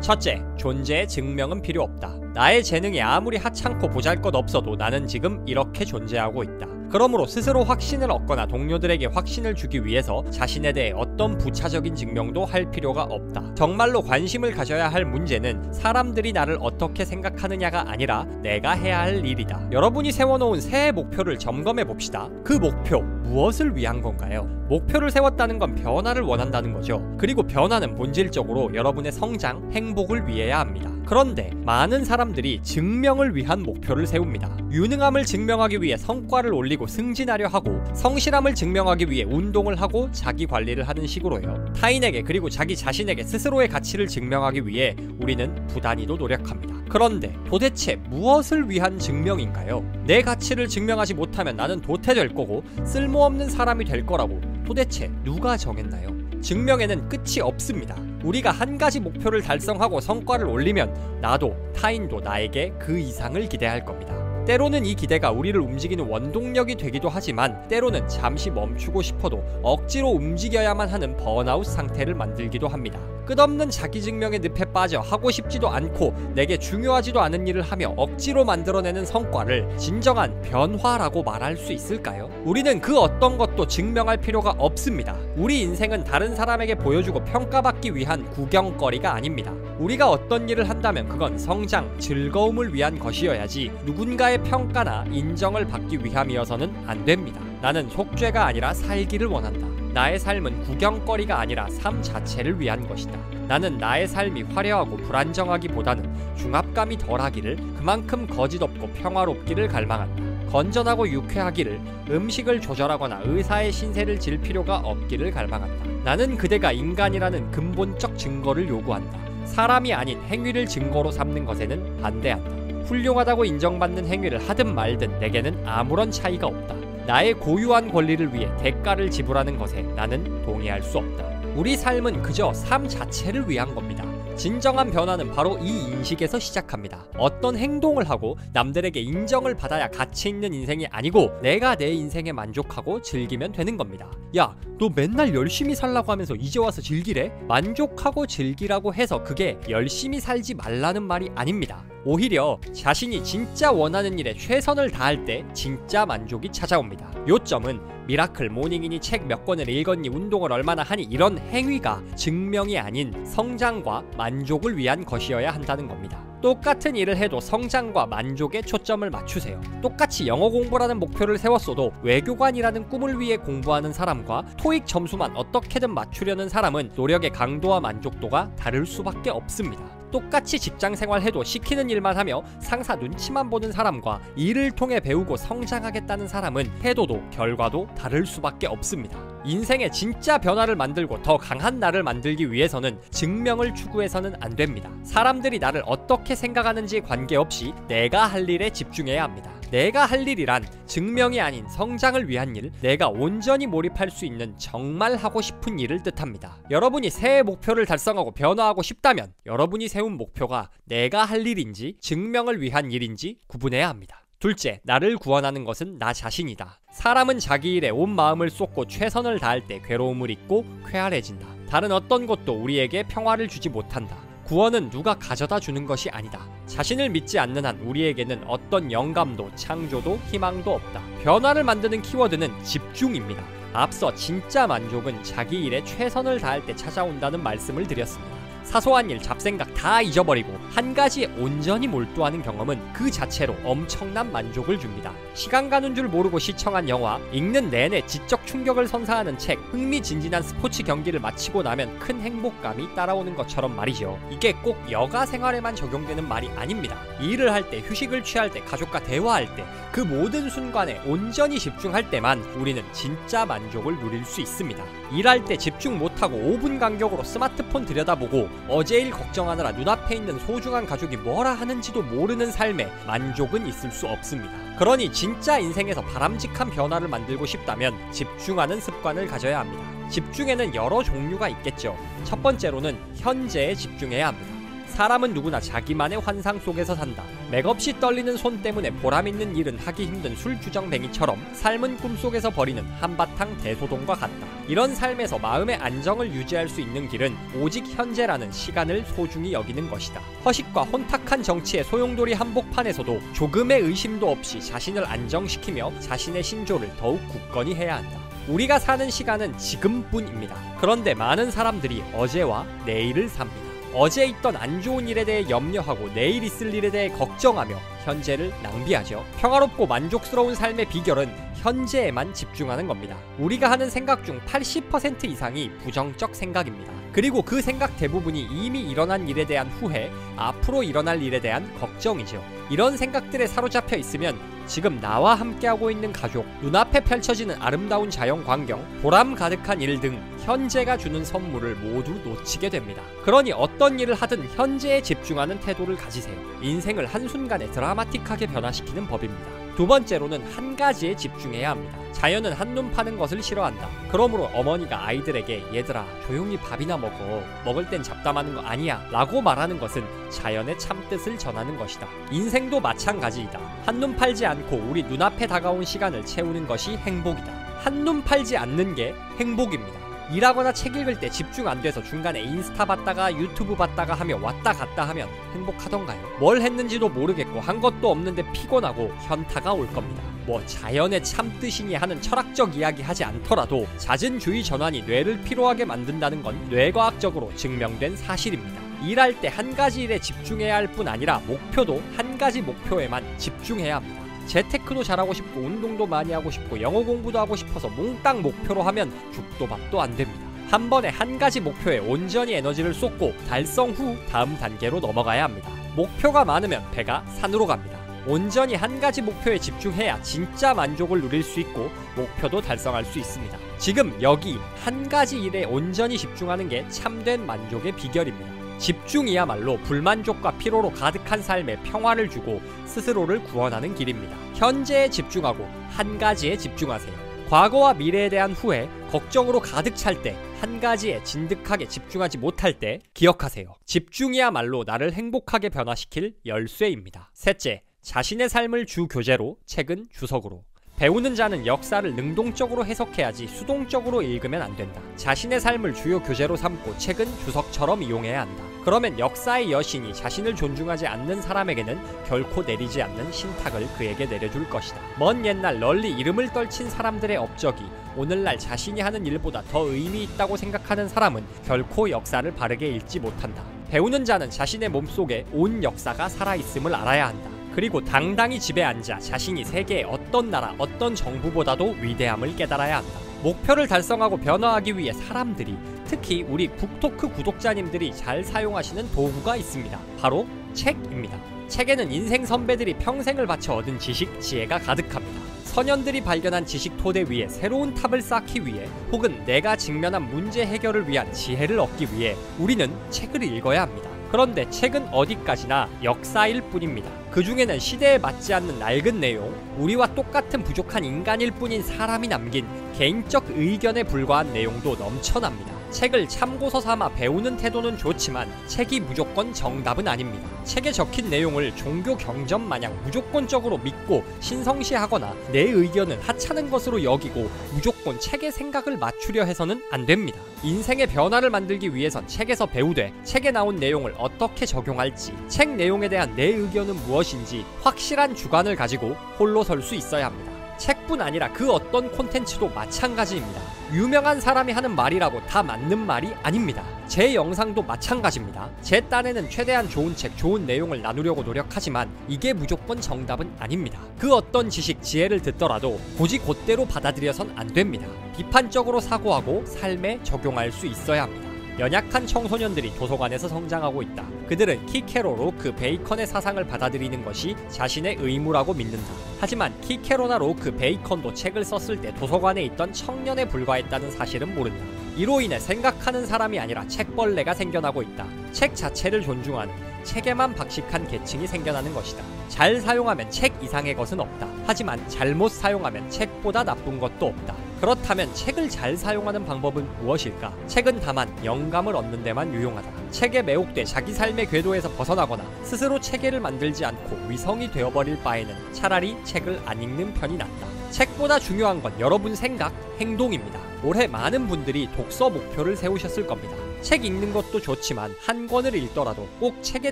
첫째, 존재의 증명은 필요 없다. 나의 재능이 아무리 하찮고 보잘것없어도 나는 지금 이렇게 존재하고 있다. 그러므로 스스로 확신을 얻거나 동료들에게 확신을 주기 위해서 자신에 대해 어떤 부차적인 증명도 할 필요가 없다. 정말로 관심을 가져야 할 문제는 사람들이 나를 어떻게 생각하느냐가 아니라 내가 해야 할 일이다. 여러분이 세워놓은 새해 목표를 점검해 봅시다. 그 목표, 무엇을 위한 건가요? 목표를 세웠다는 건 변화를 원한다는 거죠. 그리고 변화는 본질적으로 여러분의 성장, 행복을 위해야 합니다. 그런데 많은 사람들이 증명을 위한 목표를 세웁니다. 유능함을 증명하기 위해 성과를 올리고 승진하려 하고, 성실함을 증명하기 위해 운동을 하고 자기 관리를 하는 식으로요. 타인에게 그리고 자기 자신에게 스스로의 가치를 증명하기 위해 우리는 부단히도 노력합니다. 그런데 도대체 무엇을 위한 증명인가요? 내 가치를 증명하지 못하면 나는 도태될 거고 쓸모없는 사람이 될 거라고 도대체 누가 정했나요? 증명에는 끝이 없습니다. 우리가 한 가지 목표를 달성하고 성과를 올리면 나도 타인도 나에게 그 이상을 기대할 겁니다. 때로는 이 기대가 우리를 움직이는 원동력이 되기도 하지만 때로는 잠시 멈추고 싶어도 억지로 움직여야만 하는 번아웃 상태를 만들기도 합니다. 끝없는 자기 증명의 늪에 빠져 하고 싶지도 않고 내게 중요하지도 않은 일을 하며 억지로 만들어내는 성과를 진정한 변화라고 말할 수 있을까요? 우리는 그 어떤 것도 증명할 필요가 없습니다. 우리 인생은 다른 사람에게 보여주고 평가받기 위한 구경거리가 아닙니다. 우리가 어떤 일을 한다면 그건 성장, 즐거움을 위한 것이어야지 누군가의 평가나 인정을 받기 위함이어서는 안 됩니다. 나는 속죄가 아니라 살기를 원한다. 나의 삶은 구경거리가 아니라 삶 자체를 위한 것이다. 나는 나의 삶이 화려하고 불안정하기보다는 중압감이 덜하기를, 그만큼 거짓없고 평화롭기를 갈망한다. 건전하고 유쾌하기를, 음식을 조절하거나 의사의 신세를 질 필요가 없기를 갈망한다. 나는 그대가 인간이라는 근본적 증거를 요구한다. 사람이 아닌 행위를 증거로 삼는 것에는 반대한다. 훌륭하다고 인정받는 행위를 하든 말든 내게는 아무런 차이가 없다. 나의 고유한 권리를 위해 대가를 지불하는 것에 나는 동의할 수 없다. 우리 삶은 그저 삶 자체를 위한 겁니다. 진정한 변화는 바로 이 인식에서 시작합니다. 어떤 행동을 하고 남들에게 인정을 받아야 가치 있는 인생이 아니고 내가 내 인생에 만족하고 즐기면 되는 겁니다. 야, 너 맨날 열심히 살라고 하면서 이제 와서 즐기래? 만족하고 즐기라고 해서 그게 열심히 살지 말라는 말이 아닙니다. 오히려 자신이 진짜 원하는 일에 최선을 다할 때 진짜 만족이 찾아옵니다. 요점은 미라클 모닝이니 책 몇 권을 읽었니 운동을 얼마나 하니 이런 행위가 증명이 아닌 성장과 만족을 위한 것이어야 한다는 겁니다. 똑같은 일을 해도 성장과 만족에 초점을 맞추세요. 똑같이 영어 공부라는 목표를 세웠어도 외교관이라는 꿈을 위해 공부하는 사람과 토익 점수만 어떻게든 맞추려는 사람은 노력의 강도와 만족도가 다를 수밖에 없습니다. 똑같이 직장생활 해도 시키는 일만 하며 상사 눈치만 보는 사람과 일을 통해 배우고 성장하겠다는 사람은 태도도 결과도 다를 수밖에 없습니다. 인생의 진짜 변화를 만들고 더 강한 나를 만들기 위해서는 증명을 추구해서는 안 됩니다. 사람들이 나를 어떻게 생각하는지 관계없이 내가 할 일에 집중해야 합니다. 내가 할 일이란 증명이 아닌 성장을 위한 일, 내가 온전히 몰입할 수 있는 정말 하고 싶은 일을 뜻합니다. 여러분이 새해 목표를 달성하고 변화하고 싶다면 여러분이 세운 목표가 내가 할 일인지 증명을 위한 일인지 구분해야 합니다. 둘째, 나를 구원하는 것은 나 자신이다. 사람은 자기 일에 온 마음을 쏟고 최선을 다할 때 괴로움을 잊고 쾌활해진다. 다른 어떤 것도 우리에게 평화를 주지 못한다. 구원은 누가 가져다 주는 것이 아니다. 자신을 믿지 않는 한 우리에게는 어떤 영감도 창조도 희망도 없다. 변화를 만드는 키워드는 집중입니다. 앞서 진짜 만족은 자기 일에 최선을 다할 때 찾아온다는 말씀을 드렸습니다. 사소한 일, 잡생각 다 잊어버리고 한 가지에 온전히 몰두하는 경험은 그 자체로 엄청난 만족을 줍니다. 시간 가는 줄 모르고 시청한 영화, 읽는 내내 지적 충격을 선사하는 책, 흥미진진한 스포츠 경기를 마치고 나면 큰 행복감이 따라오는 것처럼 말이죠. 이게 꼭 여가 생활에만 적용되는 말이 아닙니다. 일을 할 때, 휴식을 취할 때, 가족과 대화할 때, 그 모든 순간에 온전히 집중할 때만 우리는 진짜 만족을 누릴 수 있습니다. 일할 때 집중 못하고 5분 간격으로 스마트폰 들여다보고 어제 일 걱정하느라 눈앞에 있는 소중한 가족이 뭐라 하는지도 모르는 삶에 만족은 있을 수 없습니다. 그러니 진짜 인생에서 바람직한 변화를 만들고 싶다면 집중하는 습관을 가져야 합니다. 집중에는 여러 종류가 있겠죠. 첫 번째로는 현재에 집중해야 합니다. 사람은 누구나 자기만의 환상 속에서 산다. 맥없이 떨리는 손 때문에 보람있는 일은 하기 힘든 술주정뱅이처럼 삶은 꿈속에서 벌이는 한바탕 대소동과 같다. 이런 삶에서 마음의 안정을 유지할 수 있는 길은 오직 현재라는 시간을 소중히 여기는 것이다. 허식과 혼탁한 정치의 소용돌이 한복판에서도 조금의 의심도 없이 자신을 안정시키며 자신의 신조를 더욱 굳건히 해야 한다. 우리가 사는 시간은 지금뿐입니다. 그런데 많은 사람들이 어제와 내일을 삽니다. 어제 있던 안 좋은 일에 대해 염려하고 내일 있을 일에 대해 걱정하며 현재를 낭비하죠. 평화롭고 만족스러운 삶의 비결은 현재에만 집중하는 겁니다. 우리가 하는 생각 중 80% 이상이 부정적 생각입니다. 그리고 그 생각 대부분이 이미 일어난 일에 대한 후회, 앞으로 일어날 일에 대한 걱정이죠. 이런 생각들에 사로잡혀 있으면 지금 나와 함께하고 있는 가족, 눈앞에 펼쳐지는 아름다운 자연 광경, 보람 가득한 일 등 현재가 주는 선물을 모두 놓치게 됩니다. 그러니 어떤 일을 하든 현재에 집중하는 태도를 가지세요. 인생을 한순간에 드라마틱하게 변화시키는 법입니다. 두 번째로는 한 가지에 집중해야 합니다. 자연은 한눈 파는 것을 싫어한다. 그러므로 어머니가 아이들에게 얘들아 조용히 밥이나 먹을 땐 잡담하는 거 아니야 라고 말하는 것은 자연의 참뜻을 전하는 것이다. 인생도 마찬가지이다. 한눈 팔지 않고 우리 눈앞에 다가온 시간을 채우는 것이 행복이다. 한눈 팔지 않는 게 행복입니다. 일하거나 책 읽을 때 집중 안 돼서 중간에 인스타 봤다가 유튜브 봤다가 하며 왔다 갔다 하면 행복하던가요? 뭘 했는지도 모르겠고 한 것도 없는데 피곤하고 현타가 올 겁니다. 뭐 자연의 참뜻이니 하는 철학적 이야기 하지 않더라도 잦은 주의 전환이 뇌를 피로하게 만든다는 건 뇌과학적으로 증명된 사실입니다. 일할 때 한 가지 일에 집중해야 할 뿐 아니라 목표도 한 가지 목표에만 집중해야 합니다. 재테크도 잘하고 싶고 운동도 많이 하고 싶고 영어 공부도 하고 싶어서 몽땅 목표로 하면 죽도 밥도 안 됩니다. 한 번에 한 가지 목표에 온전히 에너지를 쏟고 달성 후 다음 단계로 넘어가야 합니다. 목표가 많으면 배가 산으로 갑니다. 온전히 한 가지 목표에 집중해야 진짜 만족을 누릴 수 있고 목표도 달성할 수 있습니다. 지금 여기 한 가지 일에 온전히 집중하는 게 참된 만족의 비결입니다. 집중이야말로 불만족과 피로로 가득한 삶에 평화를 주고 스스로를 구원하는 길입니다. 현재에 집중하고 한 가지에 집중하세요. 과거와 미래에 대한 후회, 걱정으로 가득 찰 때, 한 가지에 진득하게 집중하지 못할 때 기억하세요. 집중이야말로 나를 행복하게 변화시킬 열쇠입니다. 셋째, 자신의 삶을 주 교재로, 책은 주석으로. 배우는 자는 역사를 능동적으로 해석해야지 수동적으로 읽으면 안 된다. 자신의 삶을 주요 교재로 삼고 책은 주석처럼 이용해야 한다. 그러면 역사의 여신이 자신을 존중하지 않는 사람에게는 결코 내리지 않는 신탁을 그에게 내려줄 것이다. 먼 옛날 널리 이름을 떨친 사람들의 업적이 오늘날 자신이 하는 일보다 더 의미 있다고 생각하는 사람은 결코 역사를 바르게 읽지 못한다. 배우는 자는 자신의 몸속에 온 역사가 살아있음을 알아야 한다. 그리고 당당히 집에 앉아 자신이 세계의 어떤 나라, 어떤 정부보다도 위대함을 깨달아야 한다. 목표를 달성하고 변화하기 위해 사람들이, 특히 우리 북토크 구독자님들이 잘 사용하시는 도구가 있습니다. 바로 책입니다. 책에는 인생 선배들이 평생을 바쳐 얻은 지식, 지혜가 가득합니다. 선현들이 발견한 지식 토대 위에 새로운 탑을 쌓기 위해 혹은 내가 직면한 문제 해결을 위한 지혜를 얻기 위해 우리는 책을 읽어야 합니다. 그런데 책은 어디까지나 역사일 뿐입니다. 그 중에는 시대에 맞지 않는 낡은 내용, 우리와 똑같은 부족한 인간일 뿐인 사람이 남긴 개인적 의견에 불과한 내용도 넘쳐납니다. 책을 참고서 삼아 배우는 태도는 좋지만 책이 무조건 정답은 아닙니다. 책에 적힌 내용을 종교 경전 마냥 무조건적으로 믿고 신성시하거나 내 의견은 하찮은 것으로 여기고 무조건 책의 생각을 맞추려 해서는 안 됩니다. 인생의 변화를 만들기 위해선 책에서 배우되 책에 나온 내용을 어떻게 적용할지, 책 내용에 대한 내 의견은 무엇인지 확실한 주관을 가지고 홀로 설 수 있어야 합니다. 책뿐 아니라 그 어떤 콘텐츠도 마찬가지입니다. 유명한 사람이 하는 말이라고 다 맞는 말이 아닙니다. 제 영상도 마찬가지입니다. 제 딴에는 최대한 좋은 책, 좋은 내용을 나누려고 노력하지만 이게 무조건 정답은 아닙니다. 그 어떤 지식, 지혜를 듣더라도 굳이 그대로 받아들여선 안 됩니다. 비판적으로 사고하고 삶에 적용할 수 있어야 합니다. 연약한 청소년들이 도서관에서 성장하고 있다. 그들은 키케로, 로크, 베이컨의 사상을 받아들이는 것이 자신의 의무라고 믿는다. 하지만 키케로나 로크, 베이컨도 책을 썼을 때 도서관에 있던 청년에 불과했다는 사실은 모른다. 이로 인해 생각하는 사람이 아니라 책벌레가 생겨나고 있다. 책 자체를 존중하는, 책에만 박식한 계층이 생겨나는 것이다. 잘 사용하면 책 이상의 것은 없다. 하지만 잘못 사용하면 책보다 나쁜 것도 없다. 그렇다면 책을 잘 사용하는 방법은 무엇일까? 책은 다만 영감을 얻는 데만 유용하다. 책에 매혹돼 자기 삶의 궤도에서 벗어나거나 스스로 체계를 만들지 않고 위성이 되어버릴 바에는 차라리 책을 안 읽는 편이 낫다. 책보다 중요한 건 여러분 생각, 행동입니다. 올해 많은 분들이 독서 목표를 세우셨을 겁니다. 책 읽는 것도 좋지만 한 권을 읽더라도 꼭 책에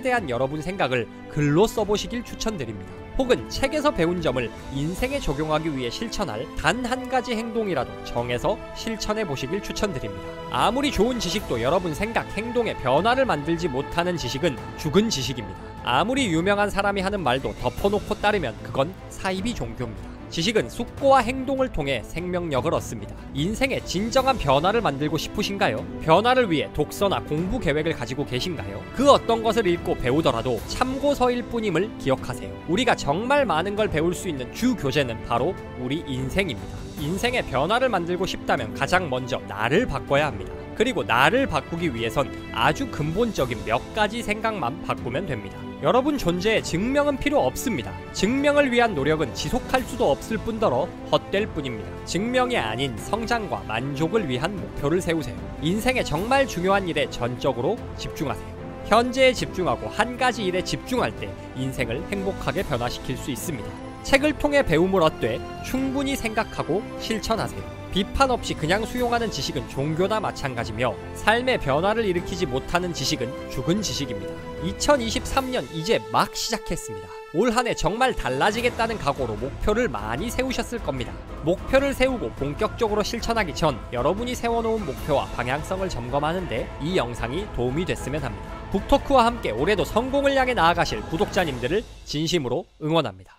대한 여러분 생각을 글로 써보시길 추천드립니다. 혹은 책에서 배운 점을 인생에 적용하기 위해 실천할 단 한 가지 행동이라도 정해서 실천해 보시길 추천드립니다. 아무리 좋은 지식도 여러분 생각, 행동에 변화를 만들지 못하는 지식은 죽은 지식입니다. 아무리 유명한 사람이 하는 말도 덮어놓고 따르면 그건 사이비 종교입니다. 지식은 숙고와 행동을 통해 생명력을 얻습니다. 인생에 진정한 변화를 만들고 싶으신가요? 변화를 위해 독서나 공부 계획을 가지고 계신가요? 그 어떤 것을 읽고 배우더라도 참고서일 뿐임을 기억하세요. 우리가 정말 많은 걸 배울 수 있는 주 교재는 바로 우리 인생입니다. 인생의 변화를 만들고 싶다면 가장 먼저 나를 바꿔야 합니다. 그리고 나를 바꾸기 위해선 아주 근본적인 몇 가지 생각만 바꾸면 됩니다. 여러분 존재에 증명은 필요 없습니다. 증명을 위한 노력은 지속할 수도 없을 뿐더러 헛될 뿐입니다. 증명이 아닌 성장과 만족을 위한 목표를 세우세요. 인생의 정말 중요한 일에 전적으로 집중하세요. 현재에 집중하고 한 가지 일에 집중할 때 인생을 행복하게 변화시킬 수 있습니다. 책을 통해 배움을 얻되 충분히 생각하고 실천하세요. 비판 없이 그냥 수용하는 지식은 종교나 마찬가지며 삶의 변화를 일으키지 못하는 지식은 죽은 지식입니다. 2023년 이제 막 시작했습니다. 올 한 해 정말 달라지겠다는 각오로 목표를 많이 세우셨을 겁니다. 목표를 세우고 본격적으로 실천하기 전 여러분이 세워놓은 목표와 방향성을 점검하는데 이 영상이 도움이 됐으면 합니다. 북토크와 함께 올해도 성공을 향해 나아가실 구독자님들을 진심으로 응원합니다.